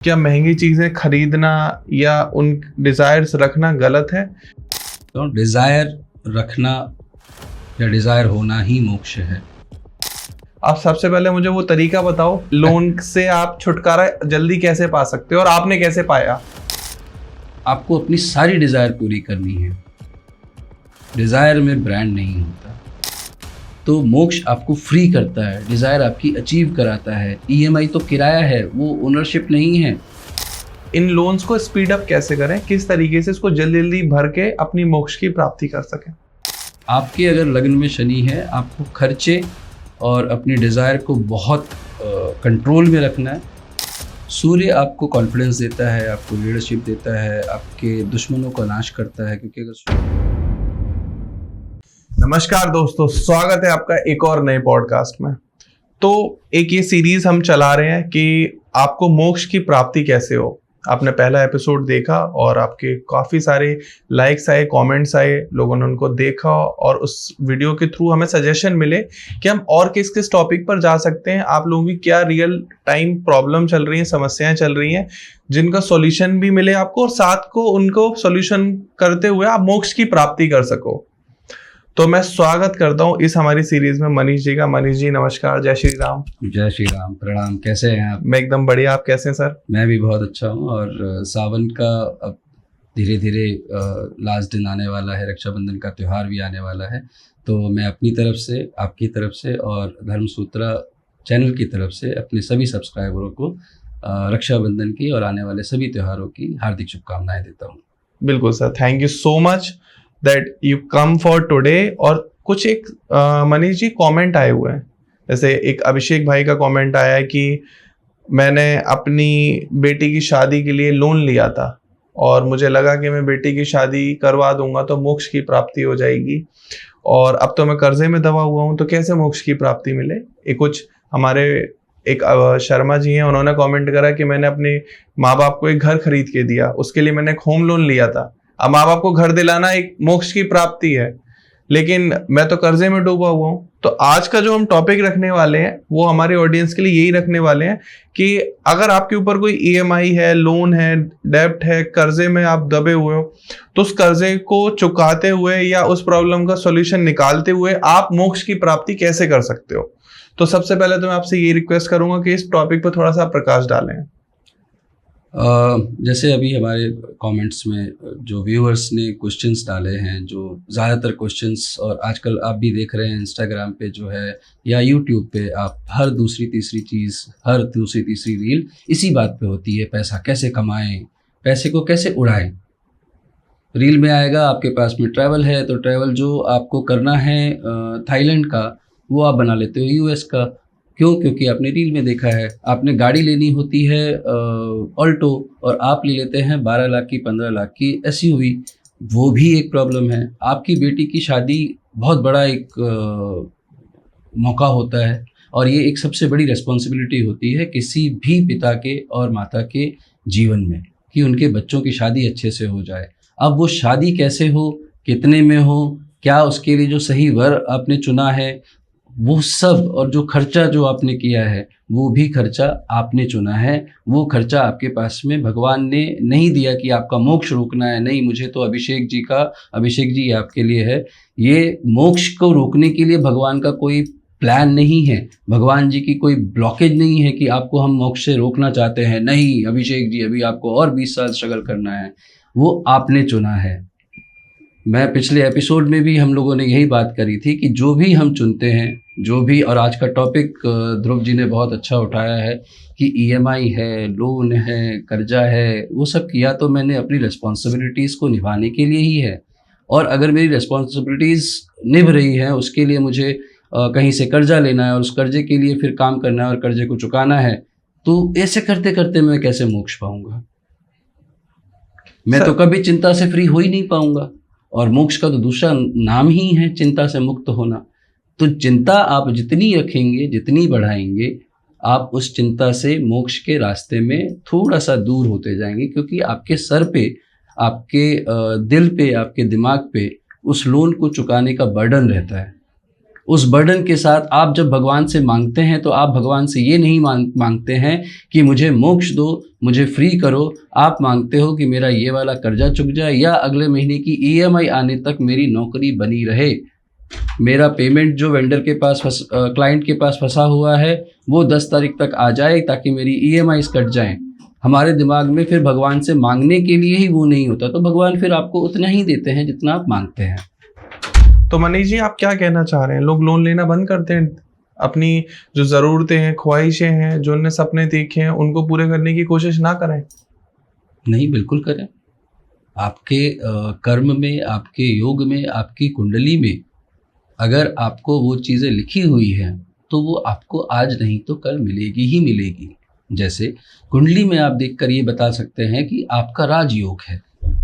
क्या महंगी चीजें खरीदना या उन डिजायर्स रखना गलत है? तो डिज़ायर रखना या डिज़ायर होना ही मोक्ष है। आप सबसे पहले मुझे वो तरीका बताओ, लोन से आप छुटकारा जल्दी कैसे पा सकते हो और आपने कैसे पाया? आपको अपनी सारी डिज़ायर पूरी करनी है। डिज़ायर में ब्रांड नहीं होता। तो मोक्ष आपको फ्री करता है, डिज़ायर आपकी अचीव कराता है। ईएमआई तो किराया है, वो ओनरशिप नहीं है। इन लोन्स को स्पीड अप कैसे करें, किस तरीके से इसको जल्दी जल्दी भर के अपनी मोक्ष की प्राप्ति कर सकें? आपके अगर लग्न में शनि है, आपको खर्चे और अपनी डिज़ायर को बहुत कंट्रोल में रखना है। सूर्य आपको कॉन्फिडेंस देता है, आपको लीडरशिप देता है, आपके दुश्मनों का नाश करता है, क्योंकि अगर नमस्कार दोस्तों, स्वागत है आपका एक और नए पॉडकास्ट में। तो एक ये सीरीज हम चला रहे हैं कि आपको मोक्ष की प्राप्ति कैसे हो। आपने पहला एपिसोड देखा और आपके काफ़ी सारे लाइक्स आए, कमेंट्स आए, लोगों ने उनको देखा और उस वीडियो के थ्रू हमें सजेशन मिले कि हम और किस किस टॉपिक पर जा सकते हैं। आप लोगों की क्या रियल टाइम प्रॉब्लम चल रही है, समस्याएं चल रही हैं, जिनका सॉल्यूशन भी मिले आपको और साथ को उनको सॉल्यूशन करते हुए आप मोक्ष की प्राप्ति कर सको। तो मैं स्वागत करता हूँ इस हमारी सीरीज में मनीष जी का। मनीष जी नमस्कार, जय श्री राम। जय श्री राम, प्रणाम। कैसे हैं आप? मैं एकदम बढ़िया, आप कैसे हैं सर? मैं भी बहुत अच्छा हूँ। और सावन का अब धीरे धीरे लास्ट दिन आने वाला है, रक्षाबंधन का त्यौहार भी आने वाला है। तो मैं अपनी तरफ से, आपकी तरफ से और धर्मसूत्रा चैनल की तरफ से अपने सभी सब्सक्राइबरों को रक्षाबंधन की और आने वाले सभी त्योहारों की हार्दिक शुभकामनाएं देता हूँ। बिल्कुल sir, thank you so much that you come for today. और कुछ एक मनीष जी कमेंट आए हुए हैं, जैसे एक अभिषेक भाई का कमेंट आया है कि मैंने अपनी बेटी की शादी के लिए लोन लिया था और मुझे लगा कि मैं बेटी की शादी करवा दूंगा तो मोक्ष की प्राप्ति हो जाएगी, और अब तो मैं कर्जे में दबा हुआ हूँ, तो कैसे मोक्ष की प्राप्ति मिले। एक कुछ हमारे एक शर्मा जी हैं, उन्होंने कमेंट करा कि मैंने अपने माँ बाप को एक घर खरीद के दिया, उसके लिए मैंने एक होम लोन लिया था। अब माँ बाप को घर दिलाना एक मोक्ष की प्राप्ति है, लेकिन मैं तो कर्जे में डूबा हुआ हूँ। तो आज का जो हम टॉपिक रखने वाले हैं वो हमारे ऑडियंस के लिए यही रखने वाले हैं कि अगर आपके ऊपर कोई ईएमआई है, लोन है, डेब्ट है, कर्जे में आप दबे हुए हो, तो उस कर्जे को चुकाते हुए या उस प्रॉब्लम का सॉल्यूशन निकालते हुए आप मोक्ष की प्राप्ति कैसे कर सकते हो। तो सबसे पहले तो मैं आपसे ये रिक्वेस्ट करूंगा कि इस टॉपिक पर थोड़ा सा प्रकाश डालें। जैसे अभी हमारे कमेंट्स में जो व्यूअर्स ने क्वेश्चंस डाले हैं, जो ज़्यादातर क्वेश्चंस, और आजकल आप भी देख रहे हैं इंस्टाग्राम पे जो है या यूट्यूब पे, आप हर दूसरी तीसरी चीज़, हर दूसरी तीसरी रील इसी बात पे होती है, पैसा कैसे कमाएं, पैसे को कैसे उड़ाएं। रील में आएगा आपके पास में ट्रैवल है तो ट्रैवल जो आपको करना है थाईलैंड का, वो आप बना लेते हो यूएस का। क्यों? क्योंकि आपने रील में देखा है। आपने गाड़ी लेनी होती है ऑल्टो, और आप ले लेते हैं 12 लाख की, 15 लाख की एसयूवी। वो भी एक प्रॉब्लम है। आपकी बेटी की शादी बहुत बड़ा एक मौका होता है, और ये एक सबसे बड़ी रिस्पॉन्सिबिलिटी होती है किसी भी पिता के और माता के जीवन में, कि उनके बच्चों की शादी अच्छे से हो जाए। अब वो शादी कैसे हो, कितने में हो, क्या उसके लिए जो सही वर आपने चुना है, वो सब, और जो खर्चा जो आपने किया है वो भी खर्चा आपने चुना है। वो खर्चा आपके पास में भगवान ने नहीं दिया कि आपका मोक्ष रोकना है। नहीं, मुझे तो अभिषेक जी आपके लिए है। ये मोक्ष को रोकने के लिए भगवान का कोई प्लान नहीं है, भगवान जी की कोई ब्लॉकेज नहीं है कि आपको हम मोक्ष से रोकना चाहते हैं। नहीं अभिषेक जी, अभी आपको और 20 साल स्ट्रगल करना है। वो आपने चुना है। मैं पिछले एपिसोड में भी हम लोगों ने यही बात करी थी कि जो भी हम चुनते हैं, जो भी, और आज का टॉपिक ध्रुव जी ने बहुत अच्छा उठाया है कि ईएमआई है, लोन है, कर्जा है, वो सब किया तो मैंने अपनी रिस्पॉन्सिबिलिटीज़ को निभाने के लिए ही है। और अगर मेरी रिस्पॉन्सिबिलिटीज़ निभ रही है, उसके लिए मुझे कहीं से कर्जा लेना है और उस कर्जे के लिए फिर काम करना है और कर्जे को चुकाना है, तो ऐसे करते करते मैं कैसे मोक्ष पाऊंगा? मैं तो कभी चिंता से फ्री हो ही नहीं पाऊंगा। और मोक्ष का तो दूसरा नाम ही है चिंता से मुक्त होना। तो चिंता आप जितनी रखेंगे, जितनी बढ़ाएंगे, आप उस चिंता से मोक्ष के रास्ते में थोड़ा सा दूर होते जाएंगे, क्योंकि आपके सर पे, आपके दिल पे, आपके दिमाग पे उस लोन को चुकाने का बर्डन रहता है। उस बर्डन के साथ आप जब भगवान से मांगते हैं तो आप भगवान से ये नहीं मांगते हैं कि मुझे मोक्ष दो, मुझे फ्री करो। आप मांगते हो कि मेरा ये वाला कर्जा चुक जाए या अगले महीने की ईएमआई आने तक मेरी नौकरी बनी रहे, मेरा पेमेंट जो वेंडर के पास क्लाइंट के पास फंसा हुआ है वो 10 तारीख तक आ जाए ताकि मेरी ईएमआई कट जाएं। हमारे दिमाग में फिर भगवान से मांगने के लिए ही वो नहीं होता, तो भगवान फिर आपको उतना ही देते हैं जितना आप मांगते हैं। तो मनीष जी, आप क्या कहना चाह रहे हैं? लोग लोन लेना बंद करते हैं, अपनी जो ज़रूरतें हैं, ख्वाहिशें हैं, जो उन्होंने सपने देखे हैं, उनको पूरे करने की कोशिश ना करें? नहीं, बिल्कुल करें। आपके कर्म में, आपके योग में, आपकी कुंडली में अगर आपको वो चीज़ें लिखी हुई हैं तो वो आपको आज नहीं तो कल मिलेगी ही मिलेगी। जैसे कुंडली में आप देखकर ये बता सकते हैं कि आपका राजयोग है।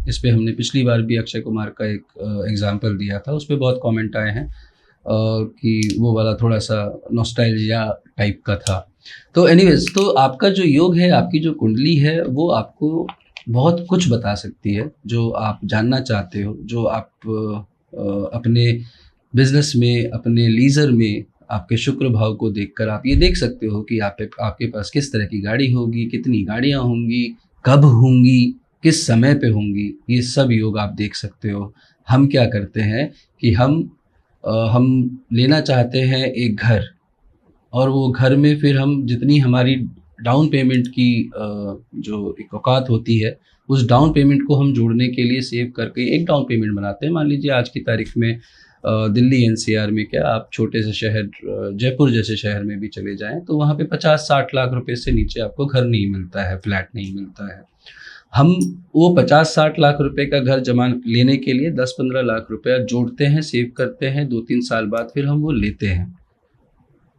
इस पे हमने पिछली बार भी अक्षय कुमार का एक एग्जाम्पल दिया था, उस पे बहुत कमेंट आए हैं कि वो वाला थोड़ा सा नॉस्टैल्जिया टाइप का था। तो एनीवेज, तो आपका जो योग है, आपकी जो कुंडली है, वो आपको बहुत कुछ बता सकती है जो आप जानना चाहते हो, जो आप अपने बिजनेस में, अपने लीजर में आपके शुक्र भाव को देखकर आप ये देख सकते हो कि आपके पास किस तरह की गाड़ी होगी, कितनी गाड़ियाँ होंगी, कब होंगी, किस समय पे होंगी, ये सब योग आप देख सकते हो। हम क्या करते हैं कि हम लेना चाहते हैं एक घर, और वो घर में फिर हम जितनी हमारी डाउन पेमेंट की जो एक औकात होती है, उस डाउन पेमेंट को हम जोड़ने के लिए सेव करके एक डाउन पेमेंट बनाते हैं। मान लीजिए आज की तारीख में दिल्ली एनसीआर में क्या, आप छोटे से शहर जयपुर जैसे शहर में भी चले जाएं तो वहाँ पे 50-60 लाख रुपए से नीचे आपको घर नहीं मिलता है, फ्लैट नहीं मिलता है। हम वो 50-60 लाख रुपए का घर जमा लेने के लिए 10-15 लाख रुपया जोड़ते हैं, सेव करते हैं, 2-3 साल बाद फिर हम वो लेते हैं,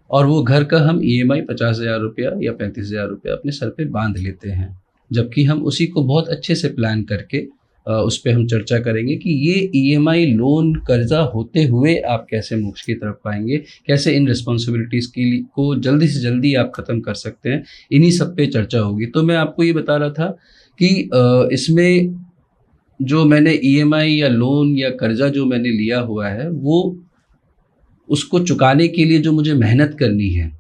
और वो घर का हम ईएमआई 50,000 रुपया या 35,000 रुपया अपने सर पे बांध लेते हैं। जबकि हम उसी को बहुत अच्छे से प्लान करके उस पे हम चर्चा करेंगे कि ये ईएमआई, लोन, कर्जा होते हुए आप कैसे मोक्ष की तरफ पाएंगे, कैसे इन रिस्पॉन्सिबिलिटीज़ को जल्दी से जल्दी आप ख़त्म कर सकते हैं, इन्हीं सब पे चर्चा होगी। तो मैं आपको ये बता रहा था कि इसमें जो मैंने ईएमआई या लोन या कर्जा जो मैंने लिया हुआ है, वो उसको चुकाने के लिए जो मुझे मेहनत करनी है,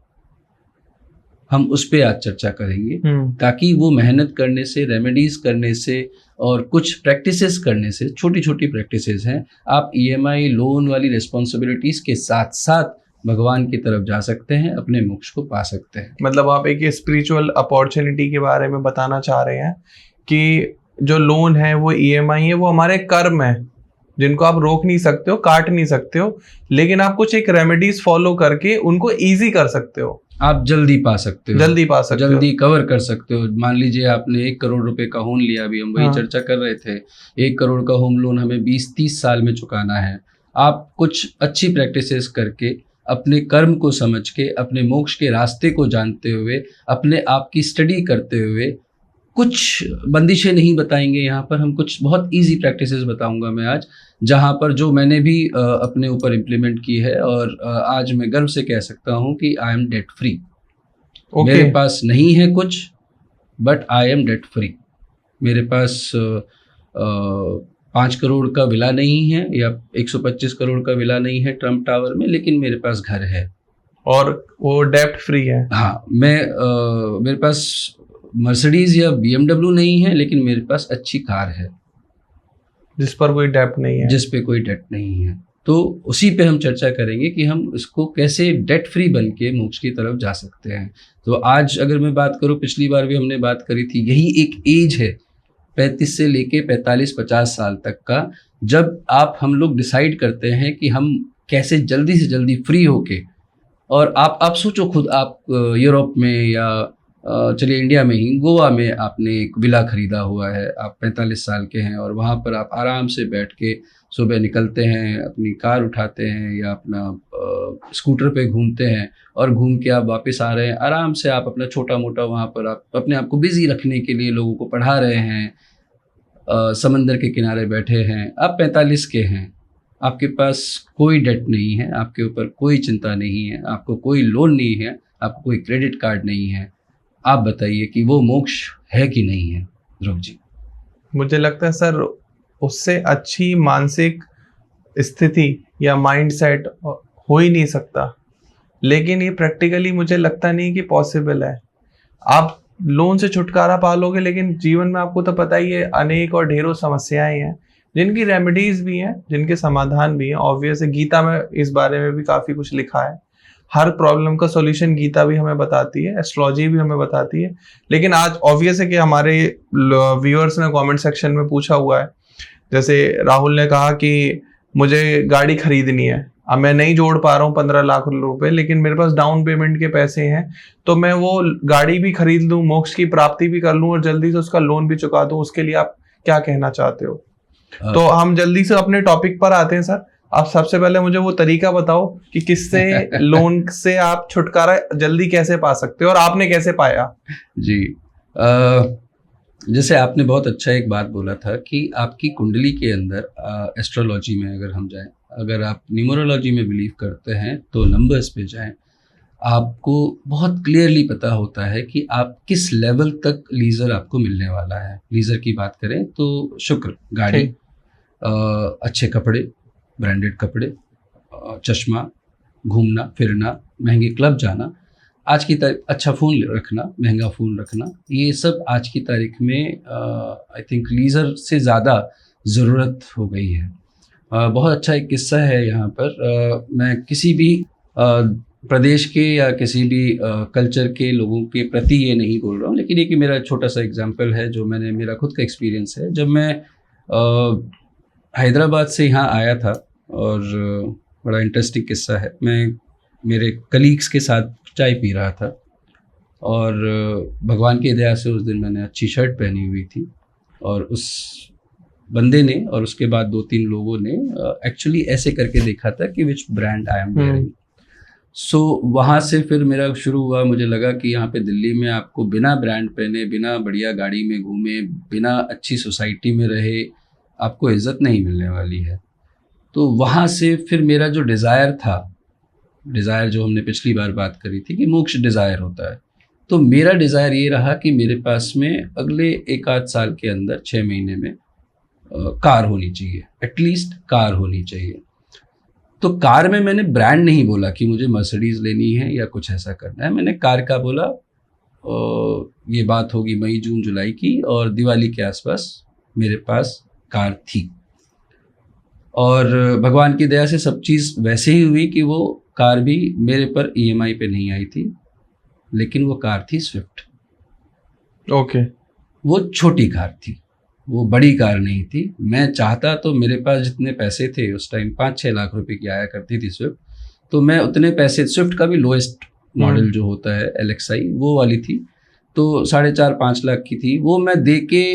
हम उस पे आज चर्चा करेंगे, ताकि वो मेहनत करने से, रेमेडीज करने से और कुछ प्रैक्टिसेस करने से, छोटी छोटी प्रैक्टिसेस हैं, आप ईएमआई, लोन वाली रिस्पॉन्सिबिलिटीज़ के साथ साथ भगवान की तरफ जा सकते हैं, अपने मोक्ष को पा सकते हैं। मतलब आप एक स्पिरिचुअल अपॉर्चुनिटी के बारे में बताना चाह रहे हैं कि जो लोन है, वो ईएमआई है, वो हमारे कर्म है जिनको आप रोक नहीं सकते हो, काट नहीं सकते हो, लेकिन आप कुछ एक रेमेडीज फॉलो करके उनको इजी कर सकते हो, आप जल्दी पा सकते हो, जल्दी कवर कर सकते हो। मान लीजिए आपने 1 करोड़ रुपए का होम लिया, अभी हम वही चर्चा कर रहे थे, 1 करोड़ का होम लोन हमें 20-30 साल में चुकाना है। आप कुछ अच्छी प्रैक्टिसेस करके, अपने कर्म को समझ के, अपने मोक्ष के रास्ते को जानते हुए, अपने आप की स्टडी करते हुए, कुछ बंदिशें नहीं बताएंगे यहाँ पर, हम कुछ बहुत इजी प्रैक्टिसेस बताऊंगा मैं आज, जहाँ पर जो मैंने भी अपने ऊपर इम्प्लीमेंट की है, और आज मैं गर्व से कह सकता हूँ कि आई एम डेट फ्री। मेरे पास नहीं है कुछ, but I am debt free. मेरे पास 5 करोड़ का विला नहीं है या 125 करोड़ का विला नहीं है ट्रम्प टावर में, लेकिन मेरे पास घर है और वो डेप्ट फ्री है। हाँ, मेरे पास मर्सिडीज या बीएमडब्ल्यू नहीं है, लेकिन मेरे पास अच्छी कार है जिस पर कोई डेप्ट नहीं है, जिस पे कोई डेट नहीं है। तो उसी पे हम चर्चा करेंगे कि हम इसको कैसे डेट फ्री बन के मोक्ष की तरफ जा सकते हैं। तो आज अगर मैं बात करूँ, पिछली बार भी हमने बात करी थी, यही एक एज है 35 से लेके 45-50 साल तक का, जब हम लोग डिसाइड करते हैं कि हम कैसे जल्दी से जल्दी फ्री होके, और आप सोचो खुद, आप यूरोप में या चलिए इंडिया में ही, गोवा में आपने एक विला खरीदा हुआ है, आप 45 साल के हैं, और वहाँ पर आप आराम से बैठ के सुबह निकलते हैं, अपनी कार उठाते हैं या अपना स्कूटर पे घूमते हैं, और घूम के आप वापस आ रहे हैं आराम से, आप अपना छोटा मोटा वहाँ पर आप अपने आप को बिजी रखने के लिए लोगों को पढ़ा रहे हैं, समंदर के किनारे बैठे हैं, आप 45 के हैं, आपके पास कोई डेट नहीं है, आपके ऊपर कोई चिंता नहीं है, आपको कोई लोन नहीं है, आपको कोई क्रेडिट कार्ड नहीं है। आप बताइए कि वो मोक्ष है कि नहीं है ध्रुव जी? मुझे लगता है सर, उससे अच्छी मानसिक स्थिति या माइंडसेट हो ही नहीं सकता, लेकिन ये प्रैक्टिकली मुझे लगता नहीं कि पॉसिबल है। आप लोन से छुटकारा पा लोगे, लेकिन जीवन में आपको तो पता ही है अनेक और ढेरों समस्याएं हैं जिनकी रेमेडीज भी हैं, जिनके समाधान भी हैं। ऑब्वियस है, गीता में इस बारे में भी काफी कुछ लिखा है। हर प्रॉब्लम का सॉल्यूशन गीता भी हमें बताती है, एस्ट्रोलॉजी भी हमें बताती है। लेकिन आज ऑब्वियस है कि हमारे व्यूअर्स ने कमेंट सेक्शन में पूछा हुआ है, जैसे राहुल ने कहा कि मुझे गाड़ी खरीदनी है, अब मैं नहीं जोड़ पा रहा हूँ 15 लाख रुपए, लेकिन मेरे पास डाउन पेमेंट के पैसे हैं, तो मैं वो गाड़ी भी खरीद लूँ, मोक्ष की प्राप्ति भी कर लूँ और जल्दी से उसका लोन भी चुका दूँ। उसके लिए आप क्या कहना चाहते हो? तो हम जल्दी से अपने टॉपिक पर आते हैं सर। आप सबसे पहले मुझे वो तरीका बताओ कि किससे लोन से आप छुटकारा जल्दी कैसे पा सकते हो और आपने कैसे पाया? जी, जैसे आपने बहुत अच्छा एक बात बोला था कि आपकी कुंडली के अंदर एस्ट्रोलॉजी में अगर हम जाएं, अगर आप न्यूमरोलॉजी में बिलीव करते हैं तो नंबर्स पे जाएं, आपको बहुत क्लियरली पता होता है कि आप किस लेवल तक लीजर आपको मिलने वाला है। लीजर की बात करें तो शुक्र, गाड़ी, अच्छे कपड़े, ब्रांडेड कपड़े, चश्मा, घूमना फिरना, महंगे क्लब जाना, आज की तारीख अच्छा फ़ोन रखना, महंगा फ़ोन रखना, ये सब आज की तारीख में आई थिंक लीजर से ज़्यादा ज़रूरत हो गई है। बहुत अच्छा एक किस्सा है यहाँ पर। मैं किसी भी प्रदेश के या किसी भी कल्चर के लोगों के प्रति ये नहीं बोल रहा हूँ, लेकिन एक मेरा छोटा सा एग्जांपल है जो मेरा खुद का एक्सपीरियंस है। जब मैं हैदराबाद से यहाँ आया था, और बड़ा इंटरेस्टिंग किस्सा है, मैं मेरे कलीग्स के साथ चाय पी रहा था और भगवान की दया से उस दिन मैंने अच्छी शर्ट पहनी हुई थी, और उस बंदे ने और उसके बाद 2-3 लोगों ने एक्चुअली ऐसे करके देखा था कि which brand I am wearing. So वहाँ से फिर मेरा शुरू हुआ। मुझे लगा कि यहाँ पे दिल्ली में आपको बिना ब्रांड पहने, बिना बढ़िया गाड़ी में घूमे, बिना अच्छी सोसाइटी में रहे, आपको इज़्ज़त नहीं मिलने वाली है। तो वहाँ से फिर मेरा जो डिज़ायर था, डिज़ायर जो हमने पिछली बार बात करी थी कि मोक्ष डिज़ायर होता है, तो मेरा डिज़ायर ये रहा कि मेरे पास में अगले 1-8 साल के अंदर 6 महीने में कार होनी चाहिए, एटलीस्ट कार होनी चाहिए। तो कार में मैंने ब्रांड नहीं बोला कि मुझे मर्सिडीज़ लेनी है या कुछ ऐसा करना है, मैंने कार का बोला। ये बात होगी मई जून जुलाई की, और दिवाली के आसपास मेरे पास कार थी, और भगवान की दया से सब चीज़ वैसे ही हुई कि वो कार भी मेरे पर EMI पे नहीं आई थी, लेकिन वो कार थी स्विफ्ट। ओके। वो छोटी कार थी, वो बड़ी कार नहीं थी। मैं चाहता तो मेरे पास जितने पैसे थे उस टाइम 5-6 लाख रुपए की आया करती थी स्विफ्ट, तो मैं उतने पैसे, स्विफ्ट का भी लोएस्ट मॉडल जो होता है LXI, वो वाली थी, तो 4.5-5 लाख की थी। वो मैं दे के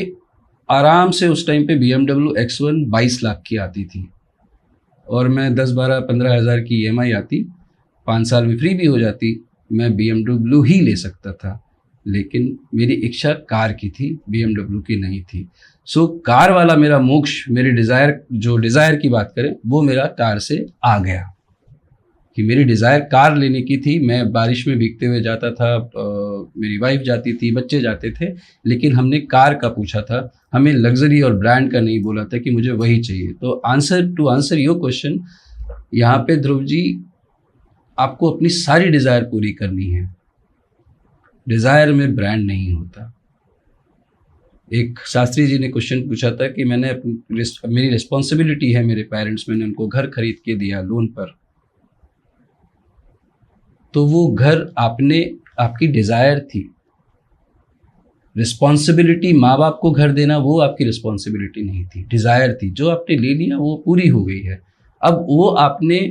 आराम से उस टाइम पे BMW X1 22 लाख की आती थी, और मैं 10-12-15 हज़ार की EMI आती, 5 साल में फ्री भी हो जाती, मैं BMW ही ले सकता था। लेकिन मेरी इच्छा कार की थी, BMW की नहीं थी। सो कार वाला मेरा मोक्ष, मेरी डिज़ायर की बात करें, वो मेरा कार से आ गया कि मेरी डिज़ायर कार लेने की थी। मैं बारिश में भीगते हुए जाता था, मेरी वाइफ जाती थी, बच्चे जाते थे, लेकिन हमने कार का पूछा था, हमें लग्जरी और ब्रांड का नहीं बोला था कि मुझे वही चाहिए। तो आंसर योर क्वेश्चन, यहाँ पे ध्रुव जी, आपको अपनी सारी डिज़ायर पूरी करनी है। डिज़ायर में ब्रांड नहीं होता। एक शास्त्री जी ने क्वेश्चन पूछा था कि मेरी रिस्पॉन्सिबिलिटी है मेरे पेरेंट्स, मैंने उनको घर खरीद के दिया लोन पर, तो वो घर आपकी डिज़ायर थी। रिस्पॉन्सिबिलिटी माँ बाप को घर देना, वो आपकी रिस्पॉन्सिबिलिटी नहीं थी, डिज़ायर थी। जो आपने ले लिया वो पूरी हो गई है। अब वो आपने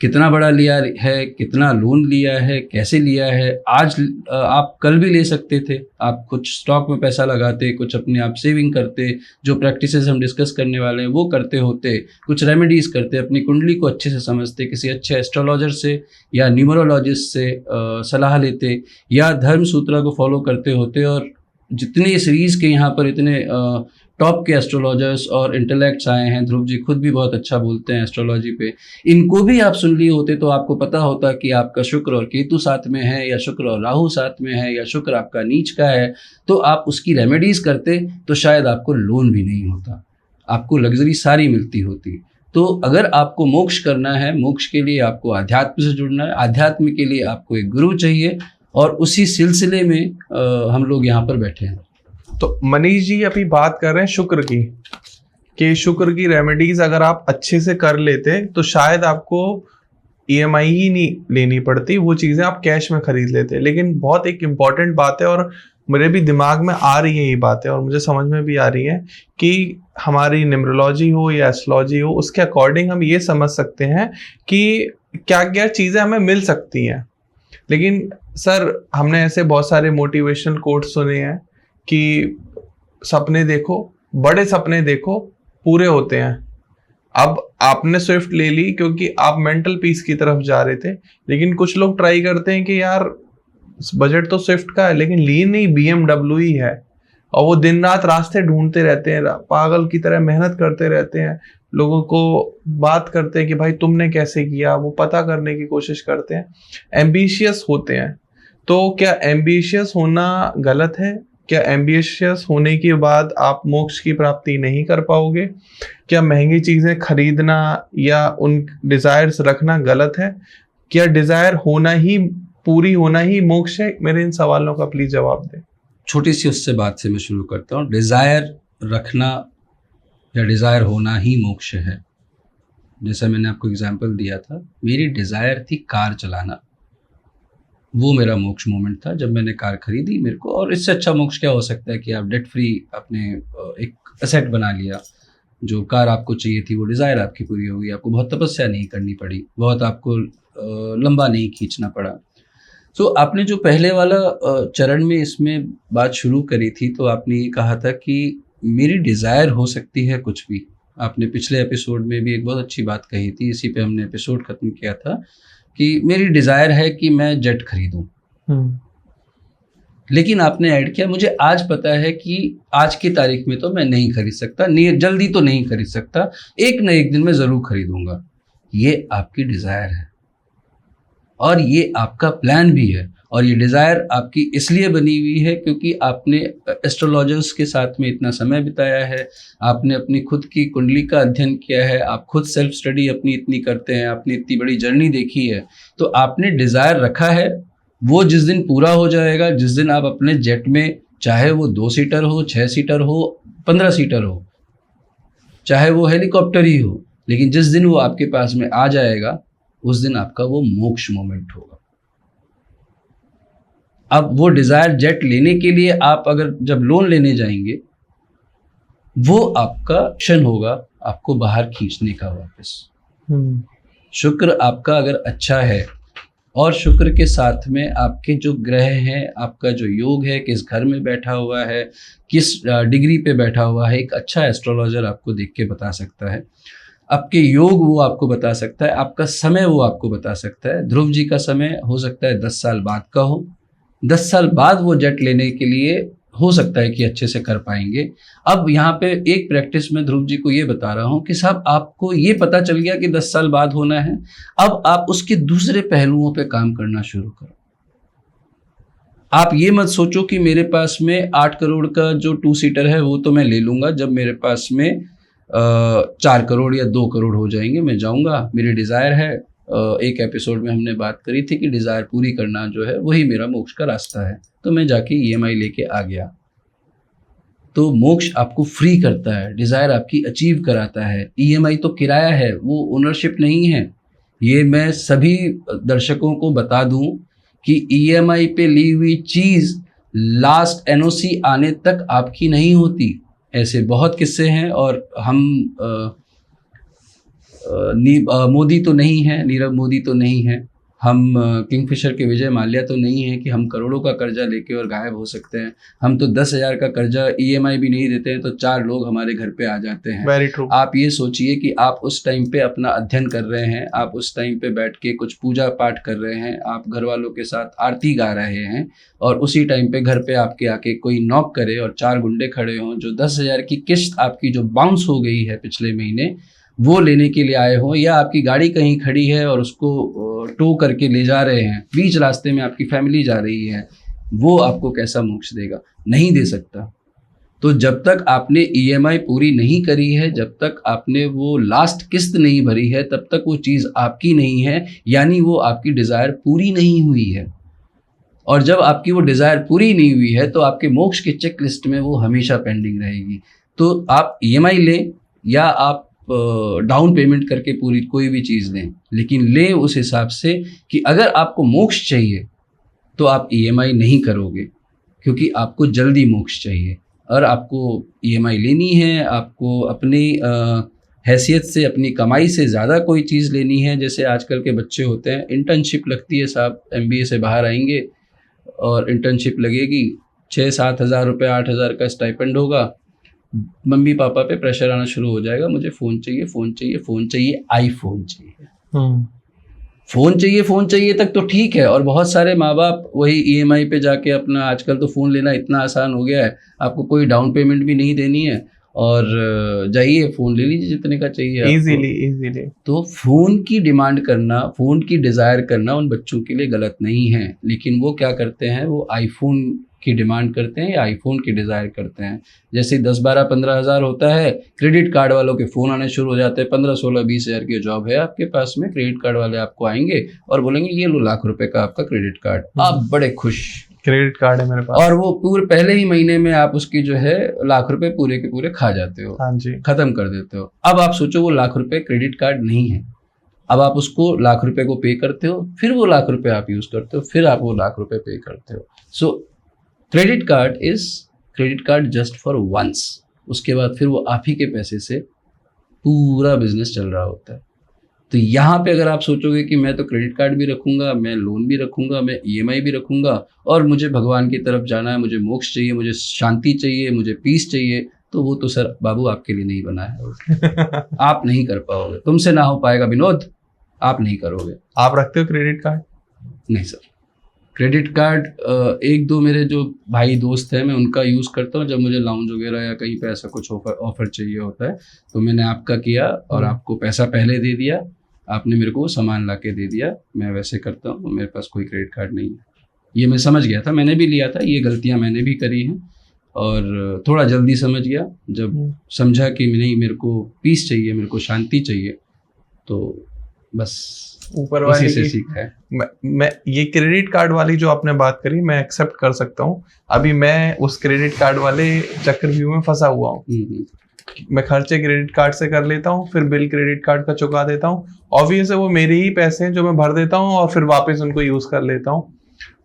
कितना बड़ा लिया है, कितना लोन लिया है, कैसे लिया है, आज आप कल भी ले सकते थे। आप कुछ स्टॉक में पैसा लगाते, कुछ अपने आप सेविंग करते, जो प्रैक्टिसेस हम डिस्कस करने वाले हैं वो करते होते, कुछ रेमेडीज़ करते, अपनी कुंडली को अच्छे से समझते, किसी अच्छे एस्ट्रोलॉजर से या न्यूमरोलॉजिस्ट से सलाह लेते, या धर्म सूत्र को फॉलो करते होते। और जितने सीरीज़ के यहाँ पर इतने टॉप के एस्ट्रोलॉजर्स और इंटेलेक्ट्स आए हैं, ध्रुव जी खुद भी बहुत अच्छा बोलते हैं एस्ट्रोलॉजी पे, इनको भी आप सुन लिए होते तो आपको पता होता कि आपका शुक्र और केतु साथ में है, या शुक्र और राहु साथ में है, या शुक्र आपका नीच का है, तो आप उसकी रेमेडीज़ करते तो शायद आपको लोन भी नहीं होता, आपको लग्जरी सारी मिलती होती। तो अगर आपको मोक्ष करना है, मोक्ष के लिए आपको अध्यात्म से जुड़ना है, अध्यात्म के लिए आपको एक गुरु चाहिए, और उसी सिलसिले में हम लोग यहाँ पर बैठे हैं। तो मनीष जी अभी बात कर रहे हैं शुक्र की, कि शुक्र की रेमेडीज अगर आप अच्छे से कर लेते तो शायद आपको ईएमआई ही नहीं लेनी पड़ती, वो चीज़ें आप कैश में खरीद लेते। लेकिन बहुत एक इम्पॉर्टेंट बात है, और मेरे भी दिमाग में आ रही है ये बातें, और मुझे समझ में भी आ रही है कि हमारी न्यूमरोलॉजी हो या एस्ट्रोलॉजी हो, उसके अकॉर्डिंग हम ये समझ सकते हैं कि क्या क्या चीज़ें हमें मिल सकती हैं। लेकिन सर, हमने ऐसे बहुत सारे मोटिवेशनल कोट्स सुने हैं कि सपने देखो, बड़े सपने देखो, पूरे होते हैं। अब आपने स्विफ्ट ले ली क्योंकि आप मेंटल पीस की तरफ जा रहे थे, लेकिन कुछ लोग ट्राई करते हैं कि यार बजट तो स्विफ्ट का है लेकिन ली नहीं BMW ही है, और वो दिन रात रास्ते ढूंढते रहते हैं, पागल की तरह मेहनत करते रहते हैं, लोगों को बात करते हैं कि भाई तुमने कैसे किया, वो पता करने की कोशिश करते हैं, एम्बिशियस होते हैं। तो क्या एम्बिशियस होना गलत है? क्या एम्बिशियस होने के बाद आप मोक्ष की प्राप्ति नहीं कर पाओगे? क्या महंगी चीज़ें खरीदना या उन डिज़ायर्स रखना गलत है? क्या डिज़ायर होना ही, पूरी होना ही मोक्ष है? मेरे इन सवालों का प्लीज़ जवाब दें। छोटी सी उससे बात से मैं शुरू करता हूँ। डिज़ायर रखना या डिज़ायर होना ही मोक्ष है। जैसा मैंने आपको एग्जांपल दिया था, मेरी डिज़ायर थी कार चलाना, वो मेरा मोक्ष मोमेंट था जब मैंने कार खरीदी मेरे को। और इससे अच्छा मोक्ष क्या हो सकता है कि आप डेट फ्री अपने एक एसेट बना लिया। जो कार आपको चाहिए थी वो डिज़ायर आपकी पूरी हो गई, आपको बहुत तपस्या नहीं करनी पड़ी, बहुत आपको लंबा नहीं खींचना पड़ा। तो आपने जो पहले वाला चरण में इसमें बात शुरू करी थी, तो आपने ये कहा था कि मेरी डिज़ायर हो सकती है कुछ भी। आपने पिछले एपिसोड में भी एक बहुत अच्छी बात कही थी, इसी पे हमने एपिसोड ख़त्म किया था, कि मेरी डिज़ायर है कि मैं जेट खरीदूं। लेकिन आपने ऐड किया, मुझे आज पता है कि आज की तारीख में तो मैं नहीं खरीद सकता, जल्दी तो नहीं खरीद सकता, एक न एक दिन में ज़रूर खरीदूंगा। ये आपकी डिज़ायर है और ये आपका प्लान भी है, और ये डिज़ायर आपकी इसलिए बनी हुई है क्योंकि आपने एस्ट्रोलॉजर्स के साथ में इतना समय बिताया है, आपने अपनी खुद की कुंडली का अध्ययन किया है, आप खुद सेल्फ स्टडी अपनी इतनी करते हैं, आपने इतनी बड़ी जर्नी देखी है, तो आपने डिज़ायर रखा है। वो जिस दिन पूरा हो जाएगा, जिस दिन आप अपने जेट में, चाहे वो 2 सीटर हो, 6 सीटर हो, 15 सीटर हो, चाहे वो हेलीकॉप्टर ही हो, लेकिन जिस दिन वो आपके पास में आ जाएगा उस दिन आपका वो मोक्ष मोमेंट होगा। अब वो डिज़ायर जेट लेने के लिए आप अगर जब लोन लेने जाएंगे, वो आपका क्षण होगा आपको बाहर खींचने का वापस। शुक्र आपका अगर अच्छा है, और शुक्र के साथ में आपके जो ग्रह हैं, आपका जो योग है, किस घर में बैठा हुआ है, किस डिग्री पे बैठा हुआ है, एक अच्छा एस्ट्रोलॉजर आपको देख के बता सकता है। आपके योग वो आपको बता सकता है, आपका समय वो आपको बता सकता है। ध्रुव जी का समय हो सकता है 10 साल बाद का हो, 10 साल बाद वो जेट लेने के लिए हो सकता है कि अच्छे से कर पाएंगे। अब यहाँ पे एक प्रैक्टिस में ध्रुव जी को ये बता रहा हूँ कि साहब आपको ये पता चल गया कि 10 साल बाद होना है, अब आप उसके दूसरे पहलुओं पे काम करना शुरू करो। आप ये मत सोचो कि मेरे पास में 8 करोड़ का जो 2 सीटर है वो तो मैं ले लूँगा, जब मेरे पास में 4 करोड़ या 2 करोड़ हो जाएंगे मैं जाऊँगा। मेरी डिज़ायर है, एक एपिसोड में हमने बात करी थी कि डिज़ायर पूरी करना जो है वही मेरा मोक्ष का रास्ता है, तो मैं जाके EMI लेके आ गया। तो मोक्ष आपको फ्री करता है, डिज़ायर आपकी अचीव कराता है। EMI तो किराया है, वो ओनरशिप नहीं है। ये मैं सभी दर्शकों को बता दूं कि EMI पे ली हुई चीज़ लास्ट NOC आने तक आपकी नहीं होती। ऐसे बहुत किस्से हैं, और हम मोदी तो नहीं है, नीरव मोदी तो नहीं है, हम किंगफिशर के विजय माल्या तो नहीं है कि हम करोड़ों का कर्जा लेके और गायब हो सकते हैं। हम तो 10,000 का कर्जा EMI भी नहीं देते हैं तो 4 लोग हमारे घर पे आ जाते हैं। Very true. आप ये सोचिए कि आप उस टाइम पे अपना अध्ययन कर रहे हैं, आप उस टाइम पे बैठ के कुछ पूजा पाठ कर रहे हैं, आप घर वालों के साथ आरती गा रहे हैं, और उसी टाइम पे घर पे आपके आके कोई नॉक करे और 4 गुंडे खड़े हों जो 10,000 की किस्त आपकी जो बाउंस हो गई है पिछले महीने वो लेने के लिए आए हों, या आपकी गाड़ी कहीं खड़ी है और उसको टो करके ले जा रहे हैं, बीच रास्ते में आपकी फैमिली जा रही है, वो आपको कैसा मोक्ष देगा? नहीं दे सकता। तो जब तक आपने ईएमआई पूरी नहीं करी है, जब तक आपने वो लास्ट किस्त नहीं भरी है, तब तक वो चीज़ आपकी नहीं है, यानी वो आपकी डिज़ायर पूरी नहीं हुई है। और जब आपकी वो डिज़ायर पूरी नहीं हुई है तो आपके मोक्ष के चेक लिस्ट में वो हमेशा पेंडिंग रहेगी। तो आप ईएमआई लें या आप डाउन पेमेंट करके पूरी कोई भी चीज़ लें, लेकिन लें उस हिसाब से कि अगर आपको मोक्ष चाहिए तो आप ईएमआई नहीं करोगे, क्योंकि आपको जल्दी मोक्ष चाहिए और आपको ईएमआई लेनी है, आपको अपनी हैसियत से, अपनी कमाई से ज़्यादा कोई चीज़ लेनी है। जैसे आजकल के बच्चे होते हैं, इंटर्नशिप लगती है, साहब एमबीए से बाहर आएंगे और इंटर्नशिप लगेगी, 6-7 हज़ार रुपये, 8 हज़ार का स्टाइपेंड होगा, मम्मी पापा पे प्रेशर आना शुरू हो जाएगा, मुझे फ़ोन चाहिए, फ़ोन चाहिए, फ़ोन चाहिए, आईफोन चाहिए। फ़ोन चाहिए तक तो ठीक है, और बहुत सारे माँ बाप वही ईएमआई पे जाके अपना, आजकल तो फ़ोन लेना इतना आसान हो गया है, आपको कोई डाउन पेमेंट भी नहीं देनी है और जाइए फ़ोन ले लीजिए जितने का चाहिए आपको। इजीली। तो फ़ोन की डिमांड करना, फ़ोन की डिज़ायर करना उन बच्चों के लिए गलत नहीं है, लेकिन वो क्या करते हैं, वो आईफ़ोन की डिमांड करते हैं या आईफ़ोन की डिज़ायर करते हैं। जैसे 10, 12, 15 हज़ार होता है, क्रेडिट कार्ड वालों के फ़ोन आने शुरू हो जाते हैं। 15, 16, 20 हज़ार की जॉब है आपके पास में, क्रेडिट कार्ड वाले आपको आएंगे और बोलेंगे ये लो लाख रुपए का आपका क्रेडिट कार्ड, आप बड़े खुश, क्रेडिट कार्ड है मेरे पास, और वो पूरे पहले ही महीने में आप उसकी जो है लाख रुपए पूरे के पूरे खा जाते हो। हाँ जी, खत्म कर देते हो। अब आप सोचो वो लाख रुपए क्रेडिट कार्ड नहीं है, अब आप उसको लाख रुपए को पे करते हो, फिर वो लाख रुपए आप यूज़ करते हो, फिर आप वो लाख रुपए पे करते हो। So credit card just for once, उसके बाद फिर वो आप ही के पैसे से पूरा बिजनेस चल रहा होता है। तो यहाँ पे अगर आप सोचोगे कि मैं तो क्रेडिट कार्ड भी रखूँगा, मैं लोन भी रखूँगा, मैं ईएमआई भी रखूँगा और मुझे भगवान की तरफ जाना है, मुझे मोक्ष चाहिए, मुझे शांति चाहिए, मुझे पीस चाहिए, तो वो तो सर बाबू आपके लिए नहीं बना है। आप नहीं कर पाओगे, तुमसे ना हो पाएगा विनोद, आप नहीं करोगे। आप रखते हो क्रेडिट कार्ड? नहीं सर, क्रेडिट कार्ड एक दो मेरे जो भाई दोस्त हैं, मैं उनका यूज़ करता हूँ जब मुझे लाउंज वगैरह या कहीं पे ऐसा कुछ ऑफर चाहिए होता है, तो मैंने आपका किया और आपको पैसा पहले दे दिया, आपने मेरे को वो सामान ला के दे दिया, मैं वैसे करता हूँ। मेरे पास कोई क्रेडिट कार्ड नहीं है, ये मैं समझ गया था, मैंने भी लिया था, ये गलतियाँ मैंने भी करी हैं और थोड़ा जल्दी समझ गया। जब समझा कि नहीं, मेरे को पीस चाहिए, मेरे को शांति चाहिए, तो बस ऊपर वाले से की सीखा है। मैं ये क्रेडिट कार्ड वाली जो आपने बात करी, मैं एक्सेप्ट कर सकता हूँ। अभी मैं उस क्रेडिट कार्ड वाले चक्रव्यूह में फंसा हुआ हूँ। मैं खर्चे क्रेडिट कार्ड से कर लेता हूँ, फिर बिल क्रेडिट कार्ड का चुका देता हूँ। ऑब्वियस है वो मेरे ही पैसे हैं जो मैं भर देता हूँ और फिर वापस उनको यूज कर लेता हूँ।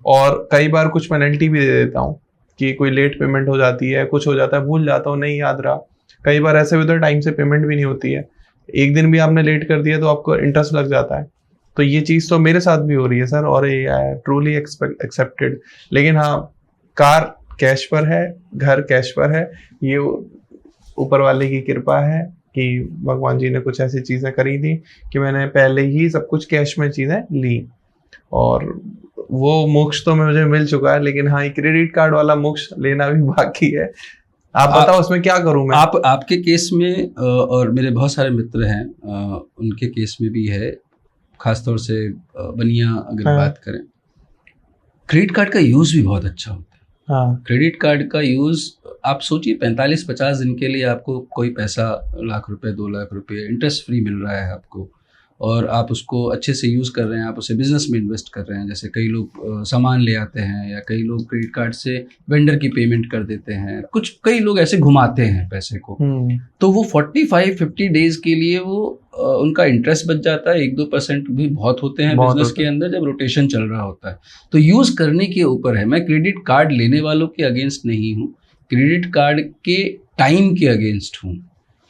और कई बार कुछ पेनल्टी भी दे देता हूँ कि कोई लेट पेमेंट हो जाती है, कुछ हो जाता है, भूल जाता हूँ, नहीं याद रहा। कई बार ऐसे भी होता है टाइम से पेमेंट भी नहीं होती है, एक दिन भी आपने लेट कर दिया तो आपको इंटरेस्ट लग जाता है। तो ये चीज़ तो मेरे साथ भी हो रही है सर, और ये ट्रूली एक्सेप्टेड। लेकिन हाँ, कार कैश पर है, घर कैश पर है, ये ऊपर वाले की कृपा है कि भगवान जी ने कुछ ऐसी चीज़ें करी थी कि मैंने पहले ही सब कुछ कैश में चीज़ें ली, और वो मोक्ष तो मुझे मिल चुका है। लेकिन हाँ, क्रेडिट कार्ड वाला मोक्ष लेना भी बाकी है। आप बताओ उसमें क्या करूं मैं? आपके केस में और मेरे बहुत सारे मित्र हैं, उनके केस में भी है, खासतौर से बनिया अगर बात करें, क्रेडिट कार्ड का यूज़ भी बहुत अच्छा होता है। हाँ, क्रेडिट कार्ड का यूज़ आप सोचिए, 45-50 दिन के लिए आपको कोई पैसा, लाख रुपए, 2 लाख रुपए इंटरेस्ट फ्री मिल रहा है आपको, और आप उसको अच्छे से यूज़ कर रहे हैं, आप उसे बिजनेस में इन्वेस्ट कर रहे हैं। जैसे कई लोग सामान ले आते हैं, या कई लोग क्रेडिट कार्ड से वेंडर की पेमेंट कर देते हैं, कई लोग ऐसे घुमाते हैं पैसे को, तो वो 45-50 डेज के लिए वो उनका इंटरेस्ट बच जाता है। 1-2% भी बहुत होते हैं बिजनेस के अंदर जब रोटेशन चल रहा होता है। तो यूज़ करने के ऊपर है। मैं क्रेडिट कार्ड लेने वालों के अगेंस्ट नहीं हूँ, क्रेडिट कार्ड के टाइम के अगेंस्ट हूँ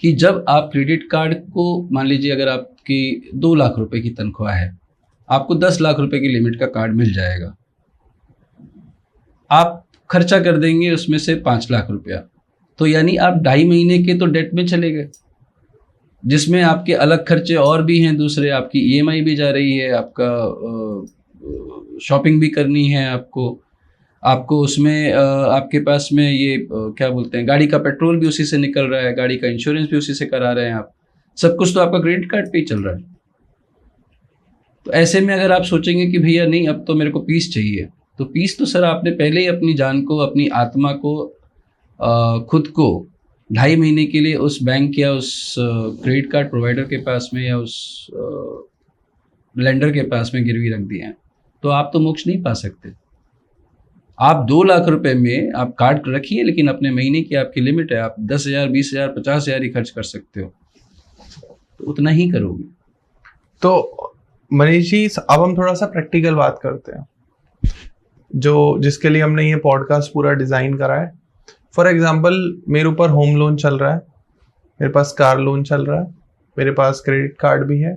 कि जब आप क्रेडिट कार्ड को, मान लीजिए अगर आपकी 2 लाख रुपए की तनख्वाह है, आपको 10 लाख रुपए की लिमिट का कार्ड मिल जाएगा, आप खर्चा कर देंगे उसमें से 5 लाख रुपया, तो यानी आप 2.5 महीने के तो डेट में चले गए, जिसमें आपके अलग खर्चे और भी हैं दूसरे, आपकी ईएमआई भी जा रही है, आपका शॉपिंग भी करनी है, आपको उसमें आपके पास में ये क्या बोलते हैं, गाड़ी का पेट्रोल भी उसी से निकल रहा है, गाड़ी का इंश्योरेंस भी उसी से करा रहे हैं आप, सब कुछ तो आपका क्रेडिट कार्ड पे ही चल रहा है। तो ऐसे में अगर आप सोचेंगे कि भैया नहीं, अब तो मेरे को पीस चाहिए, तो पीस तो सर आपने पहले ही अपनी जान को, अपनी आत्मा को, खुद को 2.5 महीने के लिए उस बैंक या उस क्रेडिट कार्ड प्रोवाइडर के पास में या उस लेंडर के पास में गिरवी रख दिए हैं, तो आप तो मोक्ष नहीं पा सकते। आप 2 लाख रुपए में आप कार्ड रखिए, लेकिन अपने महीने की आपकी लिमिट है, आप 10,000, 20,000, 50,000 ही खर्च कर सकते हो, तो उतना ही करोगे। तो मनीष जी, अब हम थोड़ा सा प्रैक्टिकल बात करते हैं, जो जिसके लिए हमने ये पॉडकास्ट पूरा डिज़ाइन करा है। फॉर एग्जांपल, मेरे ऊपर होम लोन चल रहा है, मेरे पास कार लोन चल रहा है, मेरे पास क्रेडिट कार्ड भी है,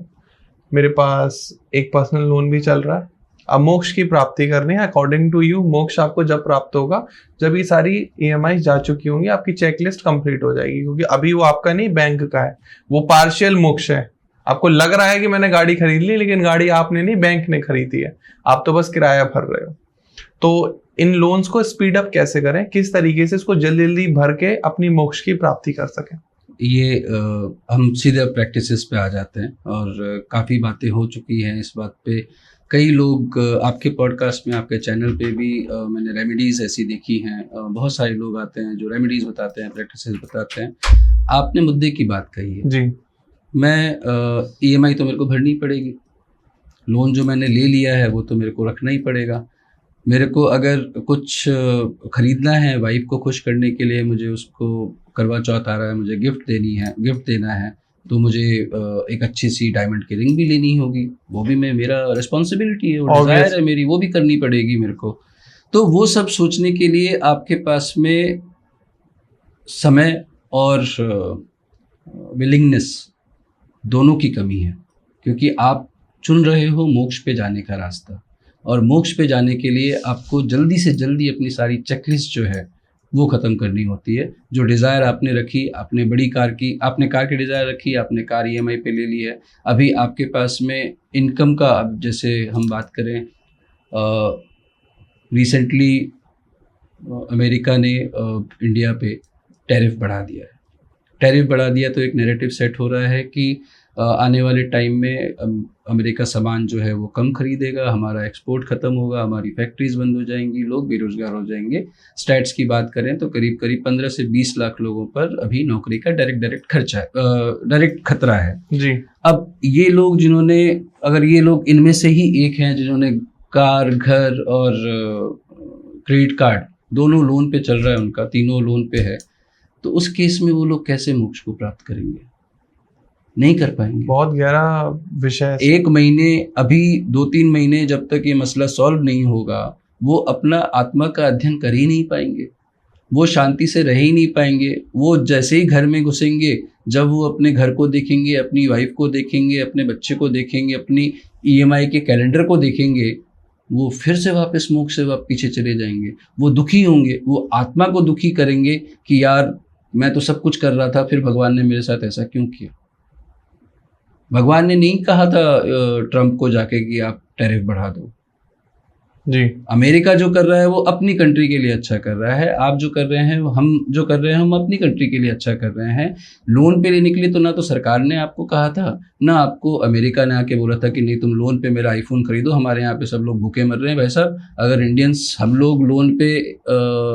मेरे पास एक पर्सनल लोन भी चल रहा है। अब मोक्ष की प्राप्ति करनी है, अकॉर्डिंग टू यू मोक्ष आपको जब प्राप्त होगा जब ये सारी EMI जा चुकी होंगी, आपकी चेकलिस्ट कंप्लीट हो जाएगी, क्योंकि अभी वो आपका नहीं, बैंक का है, वो पार्शियल मोक्ष है। आपको लग रहा है कि मैंने गाड़ी खरीद ली, लेकिन गाड़ी आपने नहीं, बैंक ने खरीदी है, आप तो बस किराया भर रहे हो। तो इन लोन्स को स्पीड अप कैसे करें, किस तरीके से इसको जल्दी जल्दी भर के अपनी मोक्ष की प्राप्ति कर सकें? ये हम सीधे प्रैक्टिसेस पे आ जाते हैं, और काफ़ी बातें हो चुकी हैं इस बात पे। कई लोग आपके पॉडकास्ट में, आपके चैनल पे भी मैंने रेमेडीज़ ऐसी देखी हैं, बहुत सारे लोग आते हैं जो रेमेडीज़ बताते हैं, प्रैक्टिसेस बताते हैं। आपने मुद्दे की बात कही है जी। मैं EMI तो मेरे को भरनी पड़ेगी, लोन जो मैंने ले लिया है वो तो मेरे को रखना ही पड़ेगा। मेरे को अगर कुछ ख़रीदना है वाइफ को खुश करने के लिए, मुझे उसको करवा चौथ आ रहा है, मुझे गिफ्ट देना है, तो मुझे एक अच्छी सी डायमंड की रिंग भी लेनी होगी, वो भी मेरा रिस्पॉन्सिबिलिटी है, वो डिज़ायर है मेरी, वो भी करनी पड़ेगी मेरे को। तो वो सब सोचने के लिए आपके पास में समय और विलिंगनेस दोनों की कमी है, क्योंकि आप चुन रहे हो मोक्ष पे जाने का रास्ता, और मोक्ष पे जाने के लिए आपको जल्दी से जल्दी अपनी सारी चेकलिस्ट जो है वो ख़त्म करनी होती है। जो डिज़ायर आपने रखी, आपने बड़ी कार की, आपने कार की डिज़ायर रखी, आपने कार EMI पे ले ली है, अभी आपके पास में इनकम का, अब जैसे हम बात करें, रिसेंटली अमेरिका ने इंडिया पे टैरिफ बढ़ा दिया है। टैरिफ बढ़ा दिया तो एक नैरेटिव सेट हो रहा है कि आने वाले टाइम में अमेरिका सामान जो है वो कम खरीदेगा, हमारा एक्सपोर्ट ख़त्म होगा, हमारी फैक्ट्रीज़ बंद हो जाएंगी, लोग बेरोज़गार हो जाएंगे। स्टैट्स की बात करें तो करीब करीब 15 से 20 लाख लोगों पर अभी नौकरी का डायरेक्ट खर्चा है, डायरेक्ट खतरा है जी। अब ये लोग जिन्होंने, अगर ये लोग इनमें से ही एक हैं जिन्होंने कार, घर और क्रेडिट कार्ड दोनों लोन पे चल रहा है, उनका तीनों लोन पे है, तो उस केस में वो लोग कैसे मोक्ष को प्राप्त करेंगे? नहीं कर पाएंगे। बहुत गहरा विषय है। 1 महीने, अभी 2-3 महीने जब तक ये मसला सॉल्व नहीं होगा, वो अपना आत्मा का अध्ययन कर ही नहीं पाएंगे, वो शांति से रह ही नहीं पाएंगे। वो जैसे ही घर में घुसेंगे, जब वो अपने घर को देखेंगे, अपनी वाइफ को देखेंगे, अपने बच्चे को देखेंगे, अपनी EMI के कैलेंडर को देखेंगे, वो फिर से वापस मोक्ष से पीछे चले जाएंगे। वो दुखी होंगे, वो आत्मा को दुखी करेंगे कि यार मैं तो सब कुछ कर रहा था, फिर भगवान ने मेरे साथ ऐसा क्यों किया। भगवान ने नहीं कहा था ट्रंप को जाके कि आप टैरिफ बढ़ा दो जी। अमेरिका जो कर रहा है वो अपनी कंट्री के लिए अच्छा कर रहा है, आप जो कर रहे हैं, हम जो कर रहे हैं, हम अपनी कंट्री के लिए अच्छा कर रहे हैं। लोन पे लेने के लिए तो ना तो सरकार ने आपको कहा था, ना आपको अमेरिका ने आके बोला था कि नहीं तुम लोन पे मेरा आईफोन खरीदो, हमारे यहाँ पे सब लोग भूखे मर रहे हैं। भाई साहब, अगर इंडियंस हम लोग लोन पे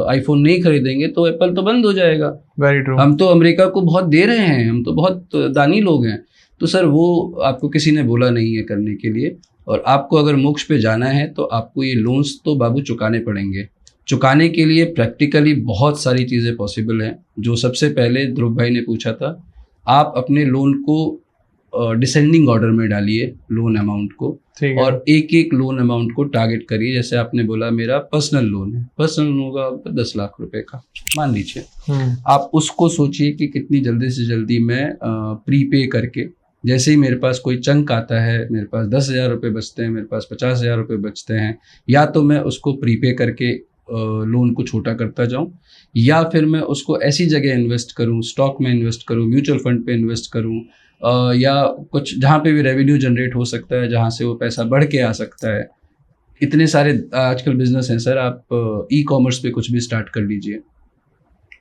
आईफोन नहीं खरीदेंगे तो एप्पल तो बंद हो जाएगा। Very true. हम तो अमेरिका को बहुत दे रहे हैं, हम तो बहुत दानी लोग हैं। तो सर वो आपको किसी ने बोला नहीं है करने के लिए। और आपको अगर मोक्ष पे जाना है तो आपको ये लोन्स तो बाबू चुकाने पड़ेंगे। चुकाने के लिए प्रैक्टिकली बहुत सारी चीज़ें पॉसिबल हैं। जो सबसे पहले ध्रुव भाई ने पूछा था, आप अपने लोन को डिसेंडिंग ऑर्डर में डालिए लोन अमाउंट को, और एक एक लोन अमाउंट को टारगेट करिए। जैसे आपने बोला मेरा पर्सनल लोन है, पर्सनल लोन होगा 10 लाख रुपए का मान लीजिए, आप उसको सोचिए कि कितनी जल्दी से जल्दी मैं प्रीपे करके, जैसे ही मेरे पास कोई चंक आता है, मेरे पास 10,000 रुपये बचते हैं, मेरे पास 50,000 रुपये बचते हैं, या तो मैं उसको प्रीपे करके लोन को छोटा करता जाऊं, या फिर मैं उसको ऐसी जगह इन्वेस्ट करूं, स्टॉक में इन्वेस्ट करूं, म्यूचुअल फंड पे इन्वेस्ट करूं, या कुछ जहां पे भी रेवेन्यू जनरेट हो सकता है, जहां से वो पैसा बढ़ के आ सकता है। इतने सारे आजकल बिजनेस हैं सर, आप ई-कॉमर्स पे कुछ भी स्टार्ट कर लीजिए।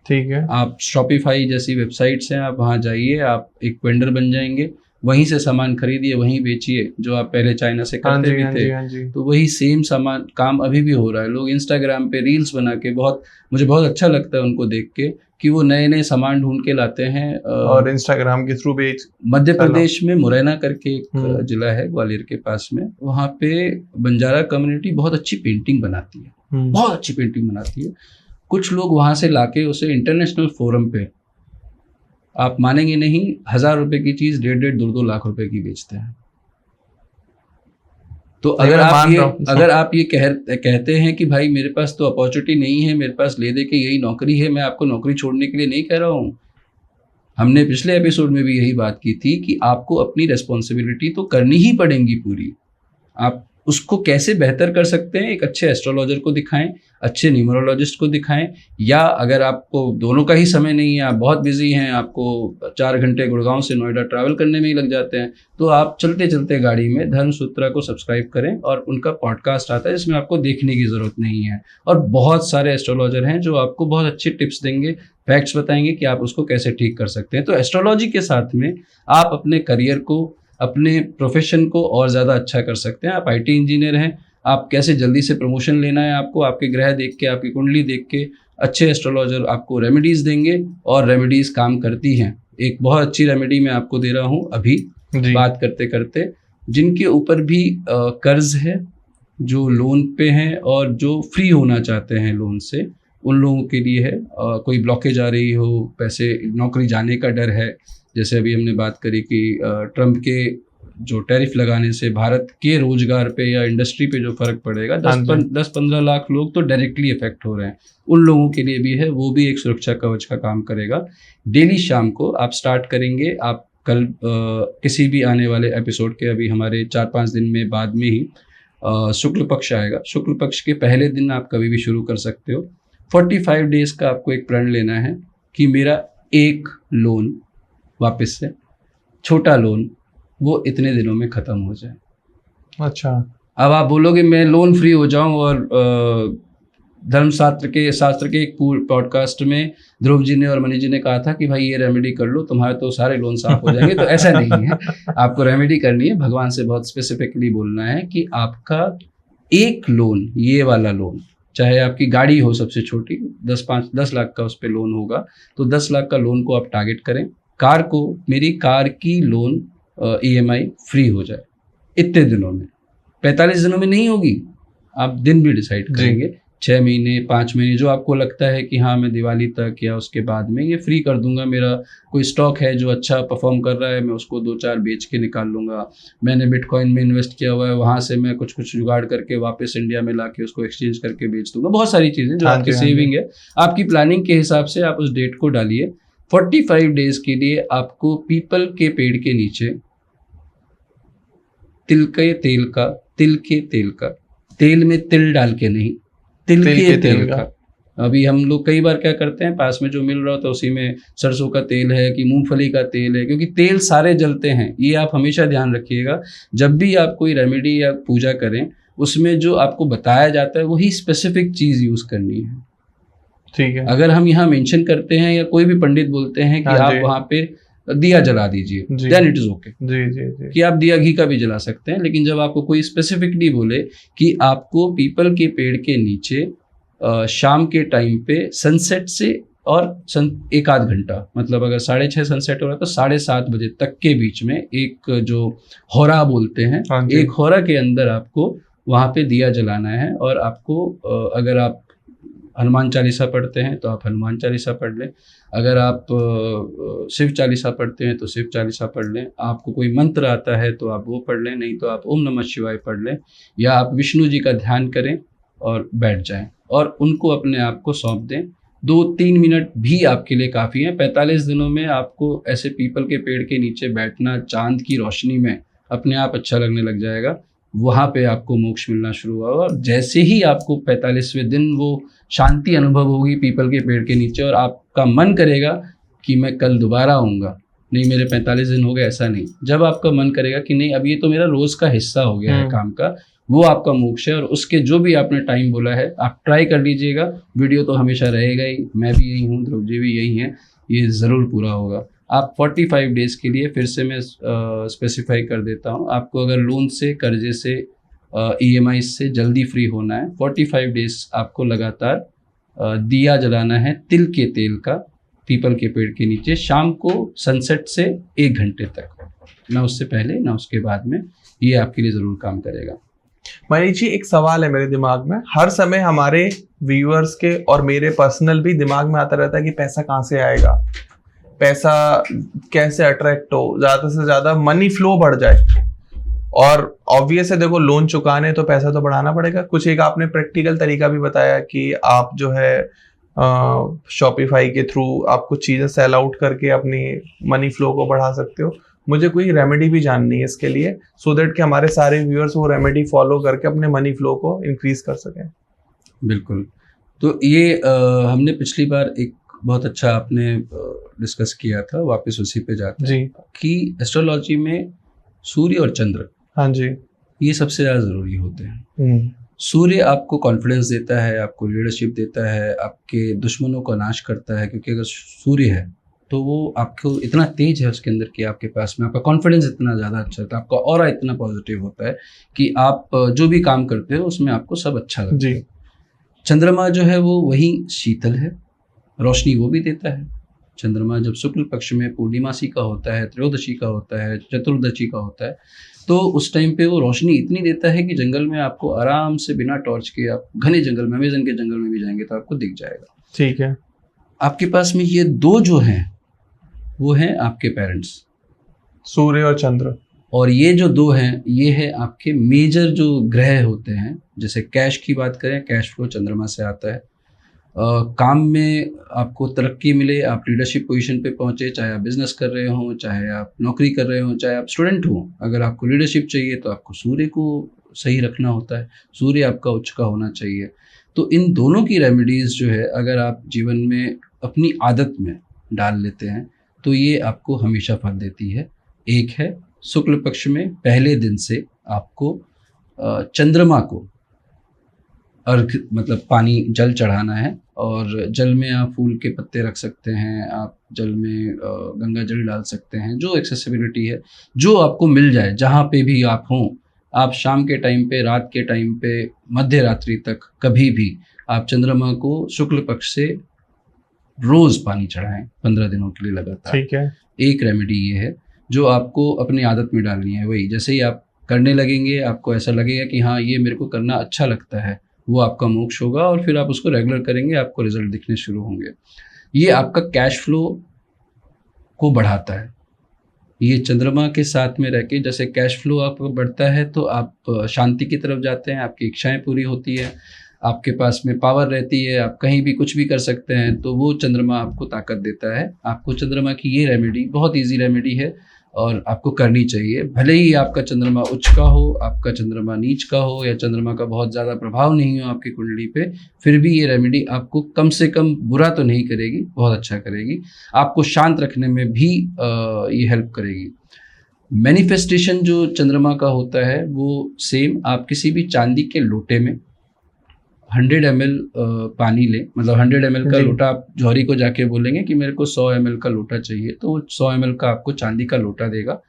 ठीक है, आप शॉपिफाई जैसी वेबसाइट्स हैं, आप वहाँ जाइए, आप एक वेंडर बन जाएंगे, वहीं से सामान खरीदिए, वहीं बेचिए, जो आप पहले चाइना से करते भी थे। हाँ जी। तो वही सेम सामान काम अभी भी हो रहा है। लोग इंस्टाग्राम पे रील्स बना के मुझे बहुत अच्छा लगता है उनको देख के कि वो नए नए सामान ढूंढ के लाते हैं। और इंस्टाग्राम के थ्रू बेच। मध्य प्रदेश में मुरैना करके एक जिला है ग्वालियर के पास में, वहाँ पे बंजारा कम्युनिटी बहुत अच्छी पेंटिंग बनाती है, बहुत अच्छी पेंटिंग बनाती है। कुछ लोग वहाँ से लाके उसे इंटरनेशनल फोरम पे, आप मानेंगे नहीं, 1000 रुपए की चीज 1.5 2 लाख रुपए की बेचते हैं। तो अगर आप ये कहते हैं कि भाई मेरे पास तो अपॉर्चुनिटी नहीं है, मेरे पास ले दे के यही नौकरी है, मैं आपको नौकरी छोड़ने के लिए नहीं कह रहा हूँ। हमने पिछले एपिसोड में भी यही बात की थी कि आपको अपनी रिस्पॉन्सिबिलिटी तो करनी ही पड़ेगी पूरी। आप उसको कैसे बेहतर कर सकते हैं, एक अच्छे एस्ट्रोलॉजर को दिखाएं, अच्छे न्यूमरोलॉजिस्ट को दिखाएं, या अगर आपको दोनों का ही समय नहीं है, आप बहुत बिजी हैं, आपको 4 घंटे गुड़गांव से नोएडा ट्रैवल करने में ही लग जाते हैं, तो आप चलते चलते गाड़ी में धर्मसूत्रा को सब्सक्राइब करें और उनका पॉडकास्ट आता है जिसमें आपको देखने की ज़रूरत नहीं है। और बहुत सारे एस्ट्रोलॉजर हैं जो आपको बहुत अच्छे टिप्स देंगे, फैक्ट्स बताएंगे कि आप उसको कैसे ठीक कर सकते हैं। तो एस्ट्रोलॉजी के साथ में आप अपने करियर को, अपने प्रोफेशन को और ज़्यादा अच्छा कर सकते हैं। आप आईटी इंजीनियर हैं, आप कैसे जल्दी से प्रमोशन लेना है आपको, आपके ग्रह देख के, आपकी कुंडली देख के अच्छे एस्ट्रोलॉजर आपको रेमेडीज़ देंगे और रेमेडीज़ काम करती हैं। एक बहुत अच्छी रेमेडी मैं आपको दे रहा हूँ अभी बात करते करते, जिनके ऊपर भी कर्ज है, जो लोन पे हैं और जो फ्री होना चाहते हैं लोन से, उन लोगों के लिए है। कोई ब्लॉकेज आ रही हो, पैसे, नौकरी जाने का डर है, जैसे अभी हमने बात करी कि ट्रंप के जो टैरिफ लगाने से भारत के रोजगार पे या इंडस्ट्री पे जो फर्क पड़ेगा, 10-15 लाख लोग तो डायरेक्टली इफेक्ट हो रहे हैं, उन लोगों के लिए भी है, वो भी एक सुरक्षा कवच का काम करेगा। डेली शाम को आप स्टार्ट करेंगे, आप कल किसी भी आने वाले एपिसोड के, अभी हमारे 4-5 दिन में बाद में ही शुक्ल पक्ष आएगा, शुक्ल पक्ष के पहले दिन आप कभी भी शुरू कर सकते हो। 45 डेज का आपको एक प्रण लेना है कि मेरा एक लोन, वापस से छोटा लोन, वो इतने दिनों में ख़त्म हो जाए। अच्छा, अब आप बोलोगे मैं लोन फ्री हो जाऊं, और धर्मशास्त्र के एक पॉडकास्ट में ध्रुव जी ने और मनीष जी ने कहा था कि भाई ये रेमेडी कर लो, तुम्हारे तो सारे लोन साफ हो जाएंगे। तो ऐसा नहीं है, आपको रेमेडी करनी है, भगवान से बहुत स्पेसिफिकली बोलना है कि आपका एक लोन, ये वाला लोन, चाहे आपकी गाड़ी हो सबसे छोटी, 10 लाख का उस पर लोन होगा, तो 10 लाख का लोन को आप टारगेट करें। कार को, मेरी कार की लोन EMI फ्री हो जाए इतने दिनों में। 45 दिनों में नहीं होगी, आप दिन भी डिसाइड करेंगे, 6 महीने, 5 महीने, जो आपको लगता है कि हाँ मैं दिवाली तक या उसके बाद में ये फ्री कर दूंगा। मेरा कोई स्टॉक है जो अच्छा परफॉर्म कर रहा है, मैं उसको 2-4 बेच के निकाल लूँगा। मैंने बिटकॉइन में इन्वेस्ट किया हुआ है, वहाँ से मैं कुछ जुगाड़ करके वापस इंडिया में ला के उसको एक्सचेंज करके बेच दूंगा। बहुत सारी चीज़ें जो आपकी सेविंग है, आपकी प्लानिंग के हिसाब से आप उस डेट को डालिए। 45 डेज के लिए आपको पीपल के पेड़ के नीचे तिल के तेल का, तेल में तिल डाल के नहीं, तिल के तेल का। अभी हम लोग कई बार क्या करते हैं, पास में जो मिल रहा होता है उसी में सरसों का तेल है कि मूंगफली का तेल है, क्योंकि तेल सारे जलते हैं। ये आप हमेशा ध्यान रखिएगा, जब भी आप कोई रेमेडी या पूजा करें, उसमें जो आपको बताया जाता है वही स्पेसिफिक चीज़ यूज़ करनी है। ठीक है। अगर हम यहाँ मेंशन करते हैं या कोई भी पंडित बोलते हैं कि आप वहाँ पे दिया जला दीजिए, देन इट इज ओके, जी, कि आप दिया घी का भी जला सकते हैं। लेकिन जब आपको कोई स्पेसिफिकली बोले कि आपको पीपल के पेड़ के नीचे शाम के टाइम पे सनसेट से और 1-8 घंटा, मतलब अगर 6:30 सनसेट हो रहा है तो 7:30 बजे तक के बीच में एक जो होरा बोलते हैं, एक होरा के अंदर आपको वहाँ पे दिया जलाना है। और आपको अगर आप हनुमान चालीसा पढ़ते हैं तो आप हनुमान चालीसा पढ़ लें, अगर आप शिव चालीसा पढ़ते हैं तो शिव चालीसा पढ़ लें, आपको कोई मंत्र आता है तो आप वो पढ़ लें, नहीं तो आप ओम नमः शिवाय पढ़ लें, या आप विष्णु जी का ध्यान करें और बैठ जाएं और उनको अपने आप को सौंप दें। 2-3 मिनट भी आपके लिए काफ़ी है। 45 दिनों में आपको ऐसे पीपल के पेड़ के नीचे बैठना, चांद की रोशनी में अपने आप अच्छा लगने लग जाएगा। वहाँ पे आपको मोक्ष मिलना शुरू हुआ, और जैसे ही आपको 45वें दिन वो शांति अनुभव होगी पीपल के पेड़ के नीचे, और आपका मन करेगा कि मैं कल दोबारा आऊँगा, नहीं मेरे 45 दिन हो गए, ऐसा नहीं। जब आपका मन करेगा कि नहीं अब ये तो मेरा रोज़ का हिस्सा हो गया है काम का, वो आपका मोक्ष है। और उसके जो भी आपने टाइम बोला है आप ट्राई कर लीजिएगा। वीडियो तो हमेशा रहेगा ही, मैं भी यही हूँ, ध्रुव जी भी यही हैं, ये ज़रूर पूरा होगा। आप 45 डेज़ के लिए, फिर से मैं स्पेसिफाई कर देता हूँ, आपको अगर लोन से, कर्जे से, EMI से जल्दी फ्री होना है, 45 डेज़ आपको लगातार दिया जलाना है तिल के तेल का, पीपल के पेड़ के नीचे, शाम को सनसेट से 1 घंटे तक, ना उससे पहले ना उसके बाद में। ये आपके लिए ज़रूर काम करेगा। मनीष जी, एक सवाल है मेरे दिमाग में, हर समय हमारे व्यूअर्स के और मेरे पर्सनल भी दिमाग में आता रहता है कि पैसा कहाँ से आएगा, पैसा कैसे अट्रैक्ट हो, ज्यादा से ज्यादा मनी फ्लो बढ़ जाए। और ऑब्वियस है, देखो लोन चुकाने तो पैसा तो बढ़ाना पड़ेगा। कुछ एक आपने प्रैक्टिकल तरीका भी बताया कि आप जो है शॉपिफाई के थ्रू आप कुछ चीजें सेल आउट करके अपनी मनी फ्लो को बढ़ा सकते हो। मुझे कोई रेमेडी भी जाननी है इसके लिए, सो दैट कि हमारे सारे व्यूअर्स वो रेमेडी फॉलो करके अपने मनी फ्लो को इंक्रीज कर सकें। बिल्कुल। तो ये हमने पिछली बार एक बहुत अच्छा आपने डिस्कस किया था, वापस उसी पे जाते हैं जी कि एस्ट्रोलॉजी में सूर्य और चंद्र, हाँ जी, ये सबसे ज़्यादा ज़रूरी होते हैं। सूर्य आपको कॉन्फिडेंस देता है, आपको लीडरशिप देता है, आपके दुश्मनों का नाश करता है, क्योंकि अगर सूर्य है तो वो आपको इतना तेज है उसके अंदर कि आपके पास में आपका कॉन्फिडेंस इतना ज़्यादा अच्छा होता है, आपका ऑरा इतना पॉजिटिव होता है कि आप जो भी काम करते हो उसमें आपको सब अच्छा लगता जी है। चंद्रमा जो है वो वही शीतल है, रोशनी वो भी देता है। चंद्रमा जब शुक्ल पक्ष में पूर्णिमासी का होता है, त्रयोदशी का होता है, चतुर्दशी का होता है, तो उस टाइम पे वो रोशनी इतनी देता है कि जंगल में आपको आराम से बिना टॉर्च के, आप घने जंगल में, अमेज़न के जंगल में भी जाएंगे तो आपको दिख जाएगा। ठीक है। आपके पास में ये दो जो हैं वो हैं आपके पेरेंट्स, सूर्य और चंद्र। और ये जो दो हैं ये है आपके मेजर जो ग्रह होते हैं। जैसे कैश की बात करें, कैश फ्लो चंद्रमा से आता है। काम में आपको तरक्की मिले, आप लीडरशिप पोजीशन पे पहुंचे, चाहे आप बिजनेस कर रहे हो, चाहे आप नौकरी कर रहे हो, चाहे आप स्टूडेंट हो, अगर आपको लीडरशिप चाहिए तो आपको सूर्य को सही रखना होता है, सूर्य आपका उच्च का होना चाहिए। तो इन दोनों की रेमेडीज़ जो है अगर आप जीवन में अपनी आदत में डाल लेते हैं तो ये आपको हमेशा फल देती है। एक है शुक्ल पक्ष में पहले दिन से आपको चंद्रमा को अर्घ, मतलब पानी, जल चढ़ाना है, और जल में आप फूल के पत्ते रख सकते हैं, आप जल में गंगा जल डाल सकते हैं, जो एक्सेसिबिलिटी है, जो आपको मिल जाए, जहाँ पे भी आप हों। आप शाम के टाइम पे, रात के टाइम पे, मध्य रात्रि तक, कभी भी आप चंद्रमा को शुक्ल पक्ष से रोज़ पानी चढ़ाएं 15 दिनों के लिए लगातार। ठीक है। एक रेमेडी ये है जो आपको अपनी आदत में डालनी है। वही जैसे ही आप करने लगेंगे आपको ऐसा लगेगा कि हाँ ये मेरे को करना अच्छा लगता है, वो आपका मोक्ष होगा, और फिर आप उसको रेगुलर करेंगे, आपको रिजल्ट दिखने शुरू होंगे। ये आपका कैश फ्लो को बढ़ाता है। ये चंद्रमा के साथ में रह के जैसे कैश फ्लो आपका बढ़ता है तो आप शांति की तरफ जाते हैं, आपकी इच्छाएं पूरी होती है, आपके पास में पावर रहती है, आप कहीं भी कुछ भी कर सकते हैं, तो वो चंद्रमा आपको ताकत देता है। आपको चंद्रमा की ये रेमेडी बहुत इजी रेमेडी है और आपको करनी चाहिए। भले ही आपका चंद्रमा उच्च का हो, आपका चंद्रमा नीच का हो, या चंद्रमा का बहुत ज़्यादा प्रभाव नहीं हो आपकी कुंडली पे, फिर भी ये रेमेडी आपको कम से कम बुरा तो नहीं करेगी, बहुत अच्छा करेगी। आपको शांत रखने में भी ये हेल्प करेगी। मैनिफेस्टेशन जो चंद्रमा का होता है वो सेम, आप किसी भी चांदी के लोटे में 100 ml पानी लें, मतलब 100 ml का लोटा। आप जौहरी को जाके बोलेंगे कि मेरे को 100 ml का लोटा चाहिए, तो वो 100 ml का आपको चांदी का लोटा देगा,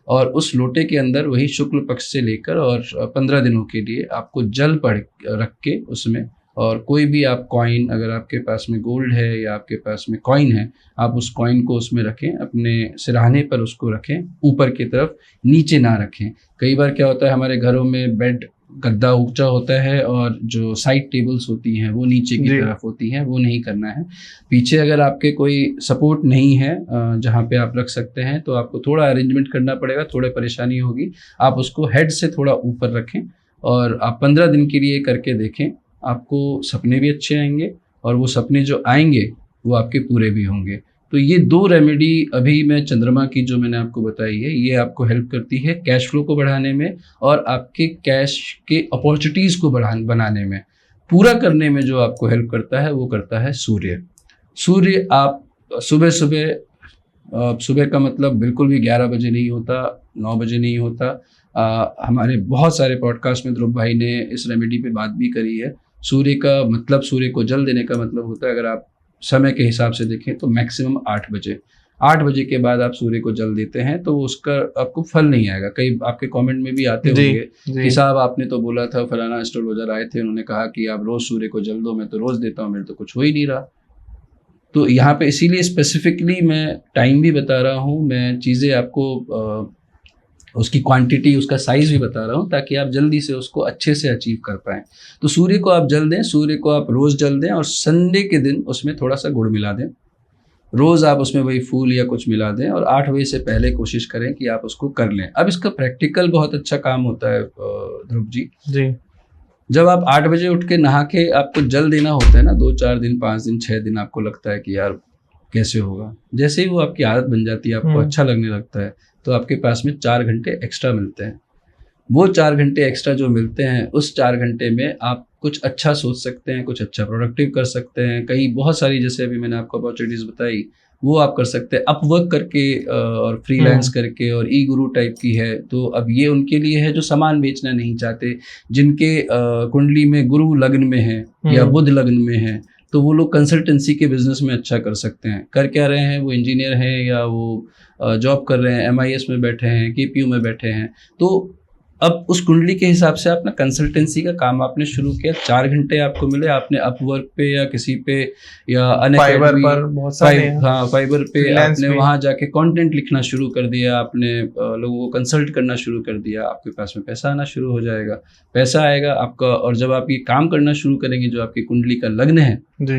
और उस लोटे के अंदर वही शुक्ल पक्ष से लेकर और 15 दिनों के लिए आपको जल पढ़ रख के उसमें, और कोई भी आप कॉइन, अगर आपके पास में गोल्ड है या आपके पास में कॉइन है, आप उस कॉइन को उसमें रखें, अपने सिरहाने पर उसको रखें, ऊपर की तरफ, नीचे ना रखें। कई बार क्या होता है हमारे घरों में बेड गद्दा ऊंचा होता है और जो साइड टेबल्स होती हैं वो नीचे की तरफ होती हैं, वो नहीं करना है। पीछे अगर आपके कोई सपोर्ट नहीं है जहाँ पे आप रख सकते हैं तो आपको थोड़ा अरेंजमेंट करना पड़ेगा, थोड़ी परेशानी होगी। आप उसको हेड से थोड़ा ऊपर रखें और आप 15 दिन के लिए करके देखें, आपको सपने भी अच्छे आएंगे, और वो सपने जो आएंगे वो आपके पूरे भी होंगे। तो ये 2 रेमेडी अभी मैं चंद्रमा की जो मैंने आपको बताई है, ये आपको हेल्प करती है कैश फ्लो को बढ़ाने में, और आपके कैश के अपॉर्चुनिटीज़ को बनाने में, पूरा करने में जो आपको हेल्प करता है वो करता है सूर्य। सूर्य आप सुबह सुबह का मतलब बिल्कुल भी 11 बजे नहीं होता, 9 बजे नहीं होता। हमारे बहुत सारे पॉडकास्ट में ध्रुव भाई ने इस रेमेडी पे बात भी करी है। सूर्य का मतलब, सूर्य को जल देने का मतलब होता है, अगर आप समय के हिसाब से देखें तो मैक्सिमम 8 बजे। 8 बजे के बाद आप सूर्य को जल देते हैं तो उसका आपको फल नहीं आएगा। कई आपके कमेंट में भी आते जी, होंगे कि साहब आपने तो बोला था, फलाना एस्ट्रोलॉजर आए थे, उन्होंने कहा कि आप रोज सूर्य को जल दो, मैं तो रोज देता हूँ, मेरे तो कुछ हो ही नहीं रहा। तो यहाँ पे इसीलिए स्पेसिफिकली मैं टाइम भी बता रहा हूँ, मैं चीज़ें आपको उसकी क्वांटिटी, उसका साइज़ भी बता रहा हूँ, ताकि आप जल्दी से उसको अच्छे से अचीव कर पाएँ। तो सूर्य को आप जल दें, सूर्य को आप रोज़ जल दें और संडे के दिन उसमें थोड़ा-सा गुड़ मिला दें। रोज़ आप उसमें वही फूल या कुछ मिला दें और 8 बजे से पहले कोशिश करें कि आप उसको कर लें। अब इसका प्रैक्टिकल बहुत अच्छा काम होता है ध्रुव जी। जी, जब आप 8 बजे उठ के नहा के आपको जल देना होता है ना, 2-4 दिन, 5 दिन, 6 दिन आपको लगता है कि यार कैसे होगा? जैसे ही वो आपकी आदत बन जाती है, आपको अच्छा लगने लगता है, तो आपके पास में 4 घंटे एक्स्ट्रा मिलते हैं। वो 4 घंटे एक्स्ट्रा जो मिलते हैं, उस 4 घंटे में आप कुछ अच्छा सोच सकते हैं, कुछ अच्छा प्रोडक्टिव कर सकते हैं। कई बहुत सारी, जैसे अभी मैंने आपको अपॉर्चुनिटीज़ बताई, वो आप कर सकते हैं। अपवर्क करके और फ्रीलांस करके, और ई गुरु टाइप की है, तो अब ये उनके लिए है जो सामान बेचना नहीं चाहते, जिनके कुंडली में गुरु लग्न में है या बुध लग्न में है, तो वो लोग कंसल्टेंसी के बिजनेस में अच्छा कर सकते हैं। कर क्या रहे हैं, वो इंजीनियर हैं या वो जॉब कर रहे हैं, MIS में बैठे हैं, KPU में बैठे हैं, तो अब उस कुंडली के हिसाब से अपना कंसल्टेंसी का काम आपने शुरू किया, 4 घंटे आपको मिले, आपने अपवर्क पे या किसी पे या फाइबर पर बहुत सारे हैं। हाँ, फाइबर पे फ्रीलांस आपने पे। वहाँ जाके कंटेंट लिखना शुरू कर दिया, आपने लोगों को कंसल्ट करना शुरू कर दिया, आपके पास में पैसा आना शुरू हो जाएगा। पैसा आएगा आपका, और जब आप ये काम करना शुरू करेंगे जो आपकी कुंडली का लग्न है, जी,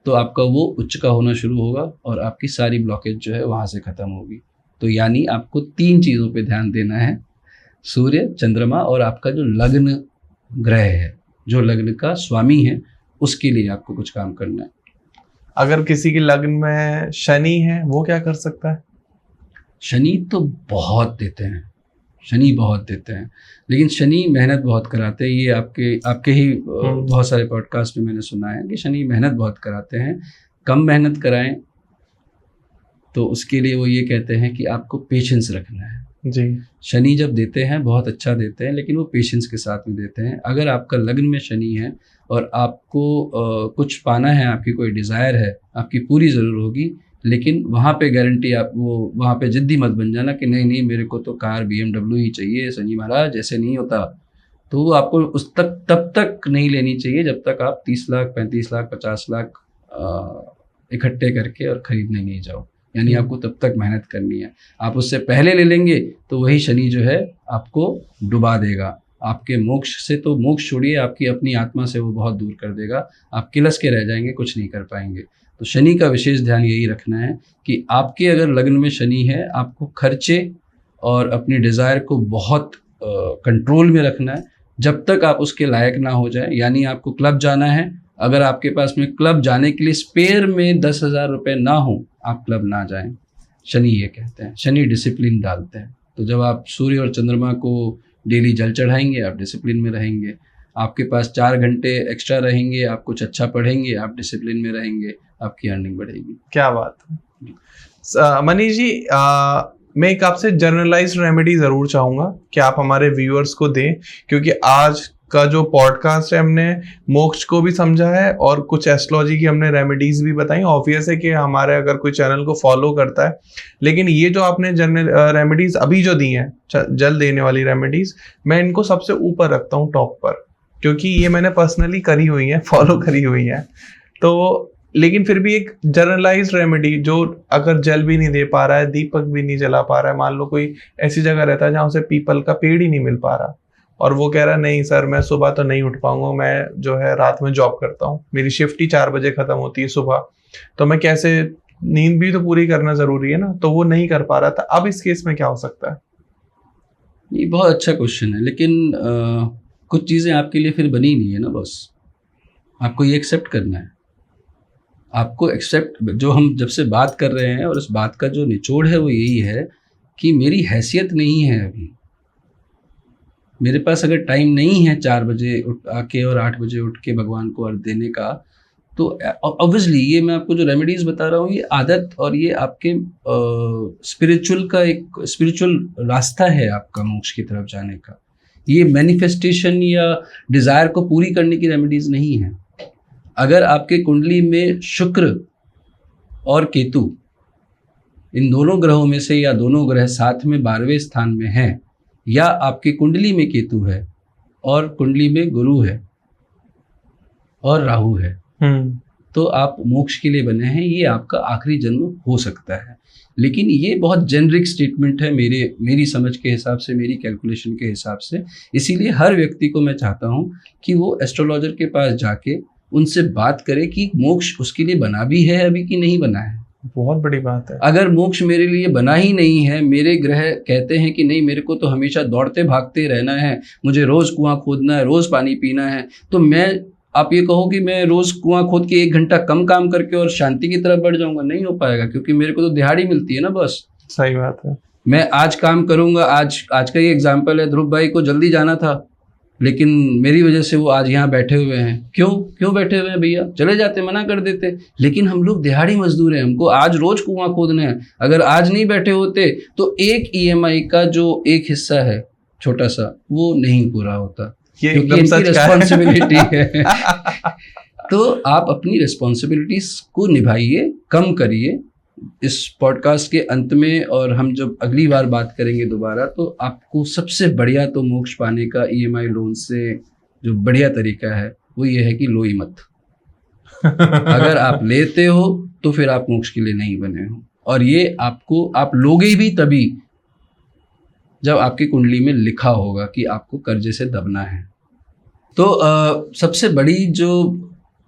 तो आपका वो उच्च का होना शुरू होगा और आपकी सारी ब्लॉकेज जो है वहाँ से ख़त्म होगी। तो यानी आपको 3 चीज़ों पे ध्यान देना है, सूर्य, चंद्रमा और आपका जो लग्न ग्रह है, जो लग्न का स्वामी है, उसके लिए आपको कुछ काम करना है। अगर किसी के लग्न में शनि है, वो क्या कर सकता है? शनि तो बहुत देते हैं, शनि बहुत देते हैं, लेकिन शनि मेहनत बहुत कराते हैं। ये आपके ही बहुत सारे पॉडकास्ट में मैंने सुना है कि शनि मेहनत बहुत कराते हैं। कम मेहनत कराएं तो उसके लिए वो ये कहते हैं कि आपको पेशेंस रखना है। जी, शनि जब देते हैं बहुत अच्छा देते हैं, लेकिन वो पेशेंस के साथ में देते हैं। अगर आपका लग्न में शनि है और आपको कुछ पाना है, आपकी कोई डिज़ायर है, आपकी पूरी ज़रूर होगी, लेकिन वहाँ पे गारंटी, आप वो वहाँ पे ज़िद्दी मत बन जाना कि नहीं मेरे को तो कार BMW ही चाहिए, शनि महाराज ऐसे नहीं होता। तो वो आपको तब तक नहीं लेनी चाहिए जब तक आप 30 लाख, 35 लाख, 50 लाख इकट्ठे करके और खरीदने नहीं जाओ। यानी आपको तब तक मेहनत करनी है। आप उससे पहले ले लेंगे तो वही शनि जो है आपको डुबा देगा। आपके मोक्ष से, तो मोक्ष छोड़िए, आपकी अपनी आत्मा से वो बहुत दूर कर देगा। आप किलस के रह जाएंगे, कुछ नहीं कर पाएंगे। तो शनि का विशेष ध्यान यही रखना है कि आपके अगर लग्न में शनि है, आपको खर्चे और अपनी डिज़ायर को बहुत कंट्रोल में रखना है जब तक आप उसके लायक ना हो जाए। यानी आपको क्लब जाना है, अगर आपके पास में क्लब जाने के लिए स्पेयर में 10,000 रुपये ना हो, आप क्लब ना जाएं। शनि ये कहते हैं, शनि डिसिप्लिन डालते हैं। तो जब आप सूर्य और चंद्रमा को डेली जल चढ़ाएंगे, आप डिसिप्लिन में रहेंगे। आपके पास 4 घंटे एक्स्ट्रा रहेंगे, आप कुछ अच्छा पढ़ेंगे, आप डिसिप्लिन में रहेंगे, आपकी अर्निंग बढ़ेगी। क्या बात है। मनीष जी, मैं एक आपसे जनरलाइज्ड रेमेडी जरूर चाहूंगा कि आप हमारे व्यूअर्स को दें, क्योंकि आज का जो पॉडकास्ट है हमने मोक्ष को भी समझा है और कुछ एस्ट्रोलॉजी की हमने रेमेडीज भी बताई। ऑब्वियस है कि हमारे अगर कोई चैनल को फॉलो करता है, लेकिन ये जो आपने जनरल रेमेडीज अभी जो दी हैं, जल देने वाली रेमेडीज, मैं इनको सबसे ऊपर रखता हूँ, टॉप पर, क्योंकि ये मैंने पर्सनली करी हुई है, फॉलो करी हुई है। तो लेकिन फिर भी एक जनरलाइज्ड रेमेडी जो अगर जल भी नहीं दे पा रहा है, दीपक भी नहीं जला पा रहा है, मान लो कोई ऐसी जगह रहता है जहाँ उसे पीपल का पेड़ ही नहीं मिल पा रहा और वो कह रहा है नहीं सर मैं सुबह तो नहीं उठ पाऊंगा, मैं जो है रात में जॉब करता हूँ, मेरी शिफ्ट ही 4 बजे खत्म होती है सुबह, तो मैं कैसे, नींद भी तो पूरी करना जरूरी है ना, तो वो नहीं कर पा रहा था। अब इस केस में क्या हो सकता है? ये बहुत अच्छा क्वेश्चन है, लेकिन कुछ चीज़ें आपके लिए फिर बनी नहीं है ना बॉस। आपको ये एक्सेप्ट करना है। आपको एक्सेप्ट, जो हम जब से बात कर रहे हैं और इस बात का जो निचोड़ है वो यही है कि मेरी हैसियत नहीं है अभी। मेरे पास अगर टाइम नहीं है 4 बजे उठ आके और 8 बजे उठ के भगवान को अर्घ देने का, तो ऑब्वियसली ये मैं आपको जो रेमेडीज़ बता रहा हूँ, ये आदत और ये आपके स्पिरिचुअल का एक स्पिरिचुअल रास्ता है आपका मोक्ष की तरफ जाने का। ये मैनिफेस्टेशन या डिज़ायर को पूरी करने की रेमेडीज़ नहीं है। अगर आपके कुंडली में शुक्र और केतु इन दोनों ग्रहों में से या दोनों ग्रह साथ में 12वें स्थान में हैं, या आपकी कुंडली में केतु है और कुंडली में गुरु है और राहु है, तो आप मोक्ष के लिए बने हैं, ये आपका आखिरी जन्म हो सकता है। लेकिन ये बहुत जेनरिक स्टेटमेंट है मेरी समझ के हिसाब से, मेरी कैलकुलेशन के हिसाब से। इसीलिए हर व्यक्ति को मैं चाहता हूँ कि वो एस्ट्रोलॉजर के पास जाके उनसे बात करे कि मोक्ष उसके लिए बना भी है अभी कि नहीं बना है। बहुत बड़ी बात है। अगर मोक्ष मेरे लिए बना ही नहीं है, मेरे ग्रह कहते हैं कि नहीं मेरे को तो हमेशा दौड़ते भागते रहना है, मुझे रोज कुआं खोदना है, रोज पानी पीना है, तो आप ये कहो कि मैं रोज कुआं खोद के 1 घंटा कम काम करके और शांति की तरफ बढ़ जाऊंगा, नहीं हो पाएगा, क्योंकि मेरे को तो दिहाड़ी मिलती है ना बस। सही बात है। मैं आज काम करूंगा, आज का ये एग्जाम्पल है, ध्रुव भाई को जल्दी जाना था लेकिन मेरी वजह से वो आज यहाँ बैठे हुए हैं। क्यों बैठे हुए हैं भैया? चले जाते, मना कर देते। लेकिन हम लोग दिहाड़ी मजदूर हैं, हमको आज रोज कुआं खोदना है। अगर आज नहीं बैठे होते तो एक EMI का जो एक हिस्सा है छोटा सा, वो नहीं पूरा होता, क्योंकि इनकी रिस्पॉन्सिबिलिटी है। तो आप अपनी रिस्पॉन्सिबिलिटीज को निभाइए, कम करिए। इस पॉडकास्ट के अंत में और हम जब अगली बार बात करेंगे दोबारा, तो आपको सबसे बढ़िया तो मोक्ष पाने का EMI लोन से जो बढ़िया तरीका है वो ये है कि लो ही मत। अगर आप लेते हो तो फिर आप मोक्ष के लिए नहीं बने हो, और ये आप लोगे भी तभी जब आपकी कुंडली में लिखा होगा कि आपको कर्जे से दबना है। तो सबसे बड़ी जो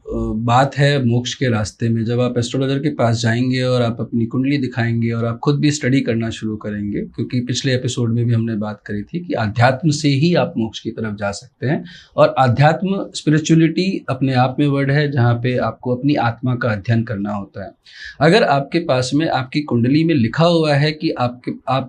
बात है मोक्ष के रास्ते में, जब आप एस्ट्रोलॉजर के पास जाएंगे और आप अपनी कुंडली दिखाएंगे और आप खुद भी स्टडी करना शुरू करेंगे, क्योंकि पिछले एपिसोड में भी हमने बात करी थी कि आध्यात्म से ही आप मोक्ष की तरफ जा सकते हैं। और आध्यात्म, स्पिरिचुअलिटी अपने आप में वर्ड है जहाँ पे आपको अपनी आत्मा का अध्ययन करना होता है। अगर आपके पास में आपकी कुंडली में लिखा हुआ है कि आप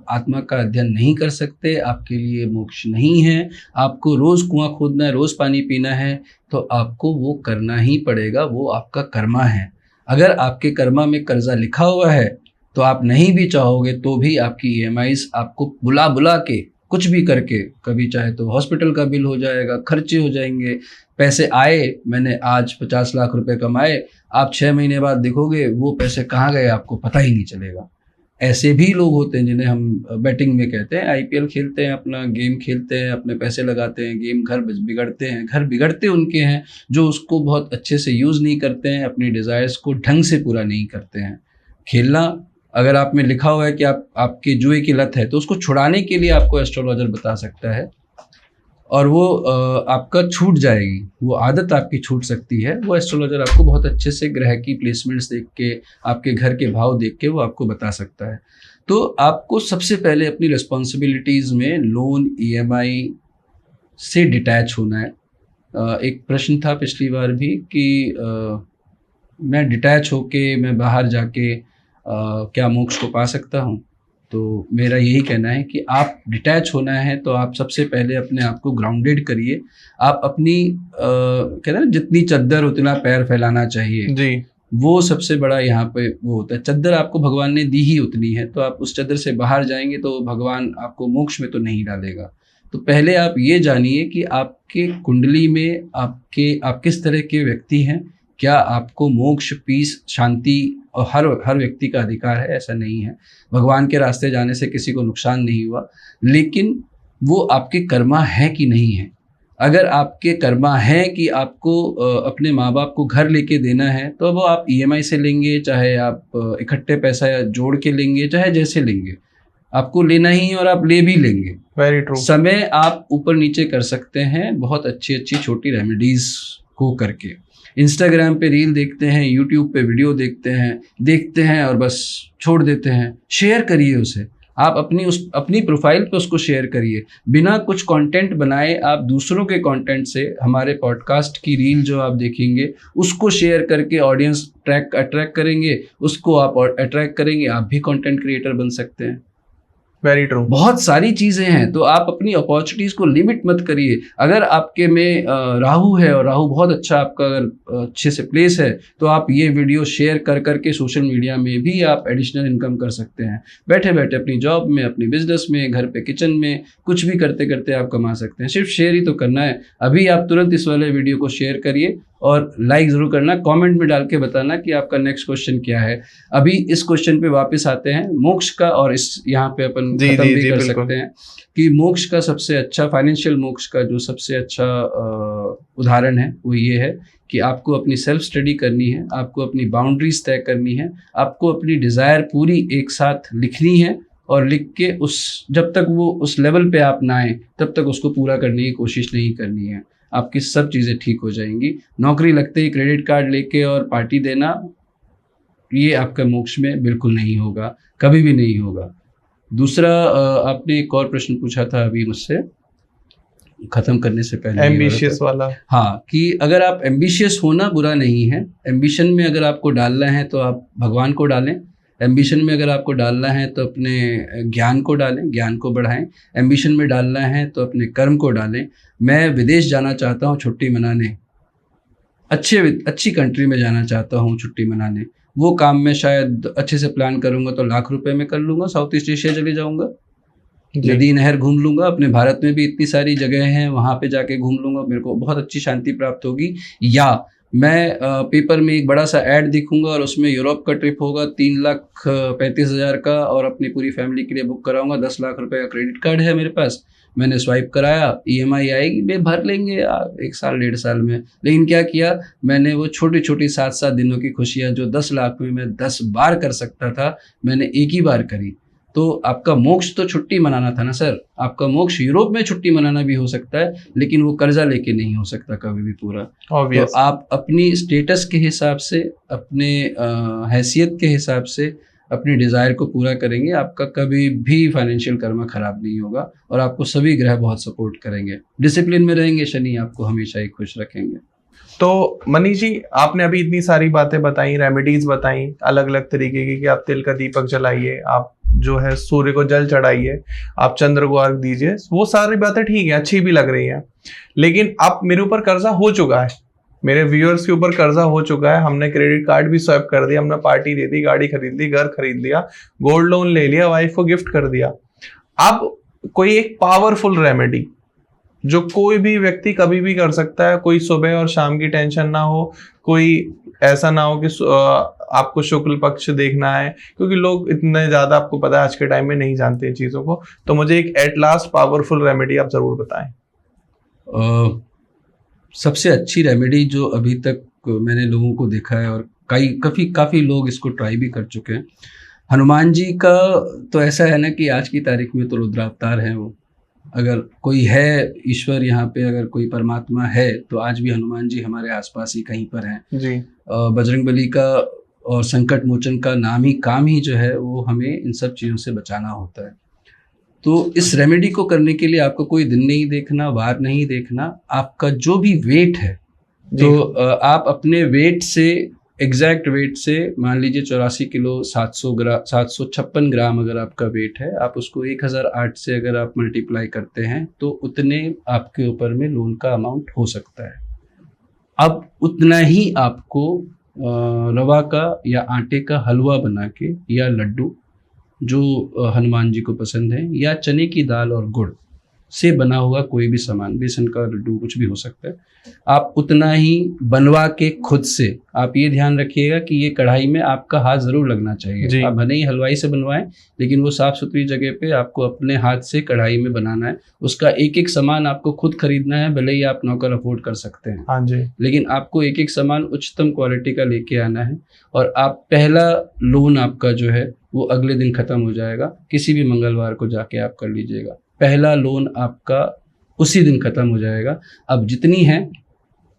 आत्मा का अध्ययन नहीं कर सकते, आपके लिए मोक्ष नहीं है, आपको रोज कुआं खोदना है, रोज पानी पीना है, तो आपको वो करना ही पड़ेगा, वो आपका कर्मा है। अगर आपके कर्मा में कर्जा लिखा हुआ है तो आप नहीं भी चाहोगे तो भी आपकी EMIs आपको बुला के कुछ भी करके, कभी चाहे तो हॉस्पिटल का बिल हो जाएगा, खर्चे हो जाएंगे, पैसे आए, मैंने आज 50 लाख रुपए कमाए, आप 6 महीने बाद देखोगे वो पैसे कहाँ गए आपको पता ही नहीं चलेगा। ऐसे भी लोग होते हैं जिन्हें हम बेटिंग में कहते हैं, IPL खेलते हैं, अपना गेम खेलते हैं, अपने पैसे लगाते हैं, गेम घर बिगड़ते हैं। घर बिगड़ते उनके हैं जो उसको बहुत अच्छे से यूज़ नहीं करते हैं, अपनी डिज़ायर्स को ढंग से पूरा नहीं करते हैं। खेलना, अगर आप में लिखा हुआ है कि आपके जुए की लत है, तो उसको छुड़ाने के लिए आपको एस्ट्रोलॉजर बता सकता है, और वो आपका छूट जाएगी, वो आदत आपकी छूट सकती है। वो एस्ट्रोलॉजर आपको बहुत अच्छे से ग्रह की प्लेसमेंट्स देख के, आपके घर के भाव देख के वो आपको बता सकता है। तो आपको सबसे पहले अपनी रिस्पॉन्सिबिलिटीज़ में लोन, EMI से डिटैच होना है। एक प्रश्न था पिछली बार भी कि मैं डिटैच होके मैं बाहर जाके क्या मोक्ष को पा सकता हूँ? तो मेरा यही कहना है कि आप डिटैच होना है तो आप सबसे पहले अपने आप को ग्राउंडेड करिए। आप अपनी कहते हैं ना, जितनी चद्दर उतना पैर फैलाना चाहिए जी, वो सबसे बड़ा यहाँ पे वो होता है। चद्दर आपको भगवान ने दी ही उतनी है, तो आप उस चद्दर से बाहर जाएंगे तो भगवान आपको मोक्ष में तो नहीं डालेगा। तो पहले आप ये जानिए कि आपके कुंडली में आप किस तरह के व्यक्ति हैं। क्या आपको मोक्ष, पीस, शांति और हर व्यक्ति का अधिकार है? ऐसा नहीं है। भगवान के रास्ते जाने से किसी को नुकसान नहीं हुआ, लेकिन वो आपके कर्मा है कि नहीं है। अगर आपके कर्मा है कि आपको अपने माँ बाप को घर लेके देना है, तो वो आप EMI से लेंगे, चाहे आप इकट्ठे पैसा जोड़ के लेंगे, चाहे जैसे लेंगे, आपको लेना ही है और आप ले भी लेंगे। Very true. समय आप ऊपर नीचे कर सकते हैं बहुत अच्छी छोटी रेमेडीज को करके। इंस्टाग्राम पे रील देखते हैं, यूट्यूब पे वीडियो देखते हैं और बस छोड़ देते हैं। शेयर करिए उसे, आप अपनी प्रोफाइल पे उसको शेयर करिए। बिना कुछ कंटेंट बनाए आप दूसरों के कंटेंट से हमारे पॉडकास्ट की रील जो आप देखेंगे उसको शेयर करके ऑडियंस अट्रैक्ट करेंगे, उसको आप अट्रैक्ट करेंगे, आप भी कंटेंट क्रिएटर बन सकते हैं। Very true. बहुत सारी चीजें हैं, तो आप अपनी अपॉर्चुनिटीज को लिमिट मत करिए। अगर आपके में राहु है और राहु बहुत अच्छा आपका अगर अच्छे से प्लेस है, तो आप ये वीडियो शेयर करके सोशल मीडिया में भी आप एडिशनल इनकम कर सकते हैं। बैठे बैठे अपनी जॉब में, अपनी बिजनेस में, घर पे किचन में, कुछ भी करते करते आप कमा सकते हैं। सिर्फ शेयर ही तो करना है। अभी आप तुरंत इस वाले वीडियो को शेयर करिए और लाइक ज़रूर करना, कमेंट में डाल के बताना कि आपका नेक्स्ट क्वेश्चन क्या है। अभी इस क्वेश्चन पे वापस आते हैं मोक्ष का, और इस यहाँ पे अपन खत्म भी कर सकते हैं कि मोक्ष का सबसे अच्छा, फाइनेंशियल मोक्ष का जो सबसे अच्छा उदाहरण है वो ये है कि आपको अपनी सेल्फ स्टडी करनी है, आपको अपनी बाउंड्रीज तय करनी है, आपको अपनी डिज़ायर पूरी एक साथ लिखनी है, और लिख के जब तक वो उस लेवल पे आप ना आए तब तक उसको पूरा करने की कोशिश नहीं करनी है। आपकी सब चीज़ें ठीक हो जाएंगी। नौकरी लगते ही क्रेडिट कार्ड लेके और पार्टी देना, ये आपका मोक्ष में बिल्कुल नहीं होगा, कभी भी नहीं होगा। दूसरा, आपने एक और प्रश्न पूछा था अभी मुझसे खत्म करने से पहले, एम्बिशियस वाला। हाँ, कि अगर आप एम्बिशियस होना बुरा नहीं है, एम्बिशन में अगर आपको डालना है तो आप भगवान को डालें, एम्बिशन में अगर आपको डालना है तो अपने ज्ञान को डालें, ज्ञान को बढ़ाएं, एम्बिशन में डालना है तो अपने कर्म को डालें। मैं विदेश जाना चाहता हूँ छुट्टी मनाने, अच्छी कंट्री में जाना चाहता हूँ छुट्टी मनाने, वो काम मैं शायद अच्छे से प्लान करूँगा तो लाख रुपए में कर लूँगा, साउथ ईस्ट एशिया चले जाऊँगा, नदी नहर घूम लूँगा, अपने भारत में भी इतनी सारी जगह हैं वहाँ पे जाके घूम लूँगा, मेरे को बहुत अच्छी शांति प्राप्त होगी। या मैं पेपर में एक बड़ा सा ऐड दिखूंगा और उसमें यूरोप का ट्रिप होगा 3,35,000 का, और अपनी पूरी फैमिली के लिए बुक कराऊंगा, 10 लाख रुपए का क्रेडिट कार्ड है मेरे पास, मैंने स्वाइप कराया, EMI आएगी, वे भर लेंगे 1 साल 1.5 साल में। लेकिन क्या किया मैंने, वो छोटी छोटी 7-7 दिनों की खुशियाँ जो 10 लाख में मैं 10 बार कर सकता था, मैंने एक ही बार करी। तो आपका मोक्ष तो छुट्टी मनाना था ना सर, आपका मोक्ष यूरोप में छुट्टी मनाना भी हो सकता है, लेकिन वो कर्जा लेके नहीं हो सकता कभी भी पूरा। तो आप अपनी स्टेटस के हिसाब से, अपने हैसियत के हिसाब से अपनी डिज़ायर को पूरा करेंगे, आपका कभी भी फाइनेंशियल कर्मा खराब नहीं होगा, और आपको सभी ग्रह बहुत सपोर्ट करेंगे। डिसिप्लिन में रहेंगे शनि, आपको हमेशा ही खुश रखेंगे। तो मनीष जी, आपने अभी इतनी सारी बातें बताई, रेमेडीज बताई अलग अलग तरीके की, कि आप तिल का दीपक जलाइए, आप जो है सूर्य को जल चढ़ाइए, आप चंद्र को अर्घ दीजिए, वो सारी बातें ठीक है, अच्छी भी लग रही हैं। लेकिन अब मेरे ऊपर कर्जा हो चुका है, मेरे व्यूअर्स के ऊपर कर्जा हो चुका है, हमने क्रेडिट कार्ड भी स्वाइप कर दिया, हमने पार्टी दे दी, गाड़ी खरीद ली, घर खरीद लिया, गोल्ड लोन ले लिया, वाइफ को गिफ्ट कर दिया। अब कोई एक पावरफुल रेमेडी जो कोई भी व्यक्ति कभी भी कर सकता है, कोई सुबह और शाम की टेंशन ना हो, कोई ऐसा ना हो कि आपको शुक्ल पक्ष देखना है, क्योंकि लोग इतने ज्यादा, आपको पता है आज के टाइम में नहीं जानते चीजों को, तो मुझे एक एट लास्ट पावरफुल रेमेडी आप जरूर बताएं। सबसे अच्छी रेमेडी जो अभी तक मैंने लोगों को देखा है, और काफ़ी लोग इसको ट्राई भी कर चुके हैं, हनुमान जी का तो ऐसा है ना कि आज की तारीख में तो रुद्रावतार है वो। अगर कोई है ईश्वर यहाँ पे, अगर कोई परमात्मा है तो आज भी हनुमान जी हमारे आसपास ही कहीं पर हैं जी। बजरंगबली का और संकट मोचन का काम ही जो है वो हमें इन सब चीज़ों से बचाना होता है। तो इस रेमेडी को करने के लिए आपको कोई दिन नहीं देखना, वार नहीं देखना, आपका जो भी वेट है, तो आप अपने वेट से, एग्जैक्ट वेट से, मान लीजिए 84 किलो 756 ग्राम अगर आपका वेट है, आप उसको 1008 से अगर आप मल्टीप्लाई करते हैं तो उतने आपके ऊपर में लोन का अमाउंट हो सकता है। अब उतना ही आपको रवा का या आटे का हलवा बना के, या लड्डू जो हनुमान जी को पसंद है, या चने की दाल और गुड़ से बना हुआ कोई भी सामान, बेसन का लड्डू कुछ भी हो सकता है, आप उतना ही बनवा के खुद से, आप ये ध्यान रखिएगा कि ये कढ़ाई में आपका हाथ जरूर लगना चाहिए। आप भले ही हलवाई से बनवाएं, लेकिन वो साफ सुथरी जगह पे आपको अपने हाथ से कढ़ाई में बनाना है। उसका एक एक सामान आपको खुद खरीदना है, भले ही आप नौकर अफोर्ड कर सकते हैं, हाँ जी, लेकिन आपको एक एक सामान उच्चतम क्वालिटी का लेके आना है। और आप पहला लोन आपका जो है वो अगले दिन खत्म हो जाएगा, किसी भी मंगलवार को जाके आप कर लीजिएगा, पहला लोन आपका उसी दिन खत्म हो जाएगा। अब जितनी है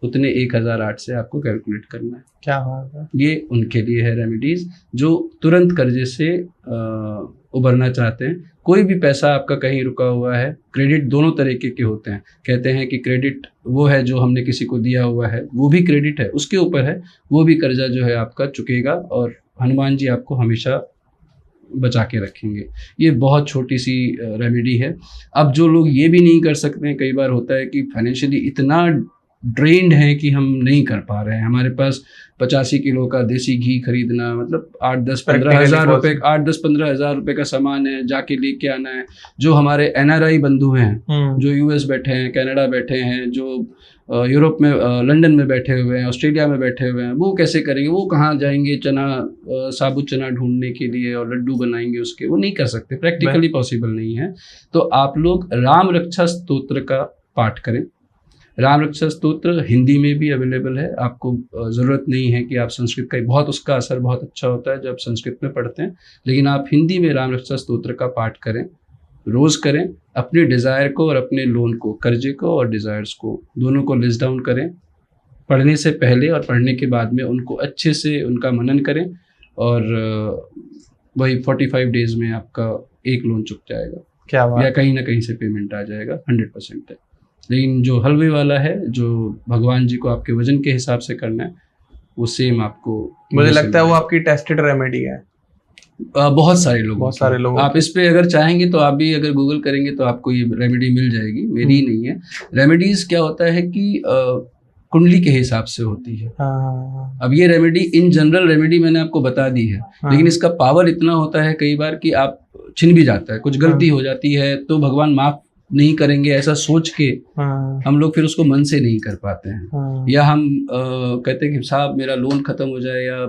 उतने 1008 से आपको कैलकुलेट करना है। क्या बात है। ये उनके लिए है रेमेडीज जो तुरंत कर्जे से उभरना चाहते हैं। कोई भी पैसा आपका कहीं रुका हुआ है, क्रेडिट दोनों तरीके के होते हैं। कहते हैं कि क्रेडिट वो है जो हमने किसी को दिया हुआ है, वो भी क्रेडिट है, उसके ऊपर है, वो भी कर्जा जो है आपका चुकेगा, और हनुमान जी आपको हमेशा बचा के रखेंगे। ये बहुत छोटी सी रेमेडी है। अब जो लोग ये भी नहीं कर सकते हैं, कई बार होता है कि फाइनेंशियली इतना ड्रेन्ड है कि हम नहीं कर पा रहे हैं, हमारे पास 85 किलो का देसी घी खरीदना, मतलब 8-10-15 हज़ार रुपए का सामान है, जाके लेके आना है। जो हमारे NRI बंधु हैं, जो US बैठे हैं, कनाडा बैठे हैं, जो यूरोप में लंदन में बैठे हुए हैं, ऑस्ट्रेलिया में बैठे हुए हैं, वो कैसे करेंगे? वो कहाँ जाएंगे साबुत चना ढूंढने के लिए और लड्डू बनाएंगे उसके? वो नहीं कर सकते, प्रैक्टिकली पॉसिबल नहीं है। तो आप लोग राम रक्षा स्तोत्र का पाठ करें। राम रक्षा स्तोत्र हिंदी में भी अवेलेबल है, आपको ज़रूरत नहीं है कि आप संस्कृत का, बहुत उसका असर बहुत अच्छा होता है जब संस्कृत में पढ़ते हैं, लेकिन आप हिंदी में राम रक्षा स्तोत्र का पाठ करें, रोज़ करें। अपने डिज़ायर को और अपने लोन को, कर्जे को और डिज़ायर्स को, दोनों को लिस्ट डाउन करें पढ़ने से पहले और पढ़ने के बाद में। उनको अच्छे से उनका मनन करें और वही 45 डेज़ में आपका एक लोन चुक जाएगा। क्या बात, या कहीं ना कहीं से पेमेंट आ जाएगा, 100% है। लेकिन जो हलवे वाला है, जो भगवान जी को आपके वजन के हिसाब से करना है, वो सेम आपको, मुझे लगता है वो आपकी टेस्टेड रेमेडी है बहुत सारे लोगों आप की। इस पे अगर चाहेंगे तो आप भी अगर गूगल करेंगे तो आपको ये रेमेडी मिल जाएगी, मेरी ही नहीं है। रेमेडीज क्या होता है कि कुंडली के हिसाब से होती है। अब ये रेमेडी इन जनरल रेमेडी मैंने आपको बता दी है, लेकिन इसका पावर इतना होता है कई बार कि आप छिन भी जाता है, कुछ गलती हो जाती है तो भगवान माफ नहीं करेंगे ऐसा सोच के हम लोग फिर उसको मन से नहीं कर पाते हैं। या हम कहते हैं कि साहब मेरा लोन खत्म हो जाए, या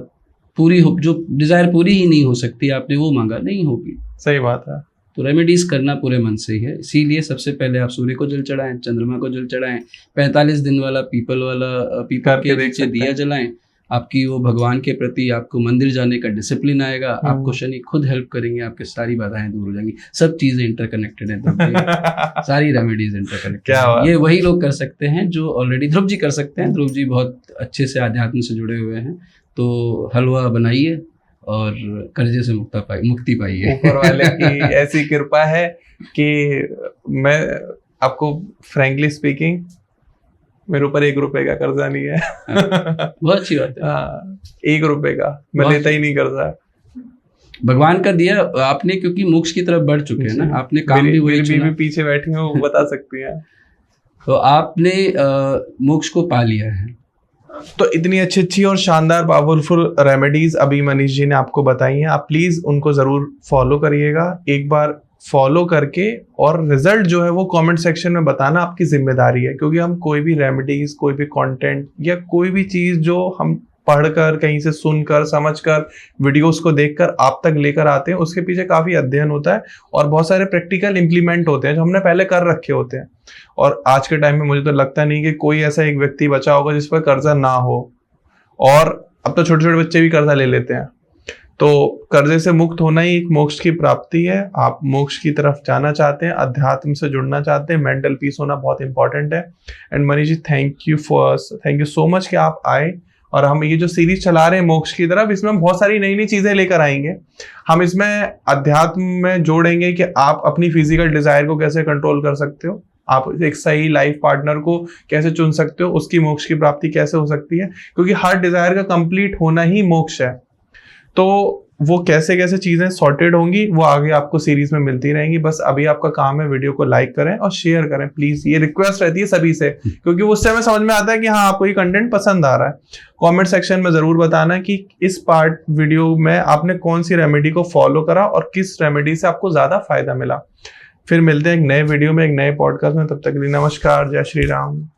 पूरी हो, जो डिजायर पूरी ही नहीं हो सकती, आपने वो मांगा, नहीं होगी। सही बात है। तो रेमेडीज करना पूरे मन से ही है। इसीलिए सबसे पहले आप सूर्य को जल चढ़ाएं, चंद्रमा को जल चढ़ाएं, 45 दिन वाला पीपल के नीचे दिया जलाएं। आपकी वो भगवान के प्रति आपको मंदिर जाने का डिसिप्लिन आएगा, आपको शनि खुद हेल्प करेंगे, आपके सारी बाधाएं दूर हो जाएंगी। सब चीजें इंटरकनेक्टेड हैं, सारी रेमेडीज इंटरकनेक्टेड हैं। ये वही लोग कर सकते हैं जो ऑलरेडी, ध्रुव जी कर सकते हैं, ध्रुव जी बहुत अच्छे से आध्यात्म से जुड़े हुए हैं। तो हलवा बनाइए और कर्जे से मुक्ति पाइए। ऊपर वाले की ऐसी कृपा है कि मैं आपको फ्रैंकली स्पीकिंग, मेरे ऊपर 1 रुपए का कर्जा नहीं है। बहुत अच्छी बात है। हाँ, 1 रुपए का मैं लेता ही नहीं कर्जा। भगवान का दिया आपने, क्योंकि मोक्ष की तरफ बढ़ चुके हैं ना, आपने काम भी वही चुना। बीवी पीछे बैठी है, वो बता सकती है। तो आपने मोक्ष को पा लिया है। तो इतनी अच्छी अच्छी और शानदार पावरफुल रेमेडीज अभी मनीष जी ने आपको बताई हैं, आप प्लीज उनको जरूर फॉलो करिएगा। एक बार फॉलो करके और रिजल्ट जो है वो कमेंट सेक्शन में बताना आपकी जिम्मेदारी है, क्योंकि हम कोई भी रेमेडीज, कोई भी कंटेंट या कोई भी चीज जो हम पढ़कर, कहीं से सुनकर, समझकर, वीडियोस को देखकर आप तक लेकर आते हैं, उसके पीछे काफी अध्ययन होता है और बहुत सारे प्रैक्टिकल इंप्लीमेंट होते हैं जो हमने पहले कर रखे होते हैं। और आज के टाइम में मुझे तो लगता नहीं कि कोई ऐसा एक व्यक्ति बचा होगा जिस पर कर्जा ना हो। और अब तो छोटे छोटे बच्चे भी कर्जा ले लेते हैं। तो कर्जे से मुक्त होना ही एक मोक्ष की प्राप्ति है। आप मोक्ष की तरफ जाना चाहते हैं, अध्यात्म से जुड़ना चाहते हैं, मेंटल पीस होना बहुत इंपॉर्टेंट है। And Manish ji, thank you so much कि आप आए। और हम ये जो सीरीज चला रहे हैं मोक्ष की तरफ, इसमें हम बहुत सारी नई नई चीजें लेकर आएंगे। हम इसमें अध्यात्म में जोड़ेंगे कि आप अपनी फिजिकल डिजायर को कैसे कंट्रोल कर सकते हो, आप एक सही लाइफ पार्टनर को कैसे चुन सकते हो, उसकी मोक्ष की प्राप्ति कैसे हो सकती है, क्योंकि हर डिजायर का कंप्लीट होना ही मोक्ष है। तो वो कैसे कैसे चीजें सॉर्टेड होंगी वो आगे आपको सीरीज में मिलती रहेंगी। बस अभी आपका काम है वीडियो को लाइक करें और शेयर करें प्लीज, ये रिक्वेस्ट रहती है सभी से, क्योंकि उससे हमें समझ में आता है कि हाँ आपको ये कंटेंट पसंद आ रहा है। कमेंट सेक्शन में जरूर बताना कि इस पार्ट वीडियो में आपने कौन सी रेमेडी को फॉलो करा और किस रेमेडी से आपको ज्यादा फायदा मिला। फिर मिलते हैं एक नए वीडियो में, एक नए पॉडकास्ट में। तब तक के लिए नमस्कार, जय श्री राम।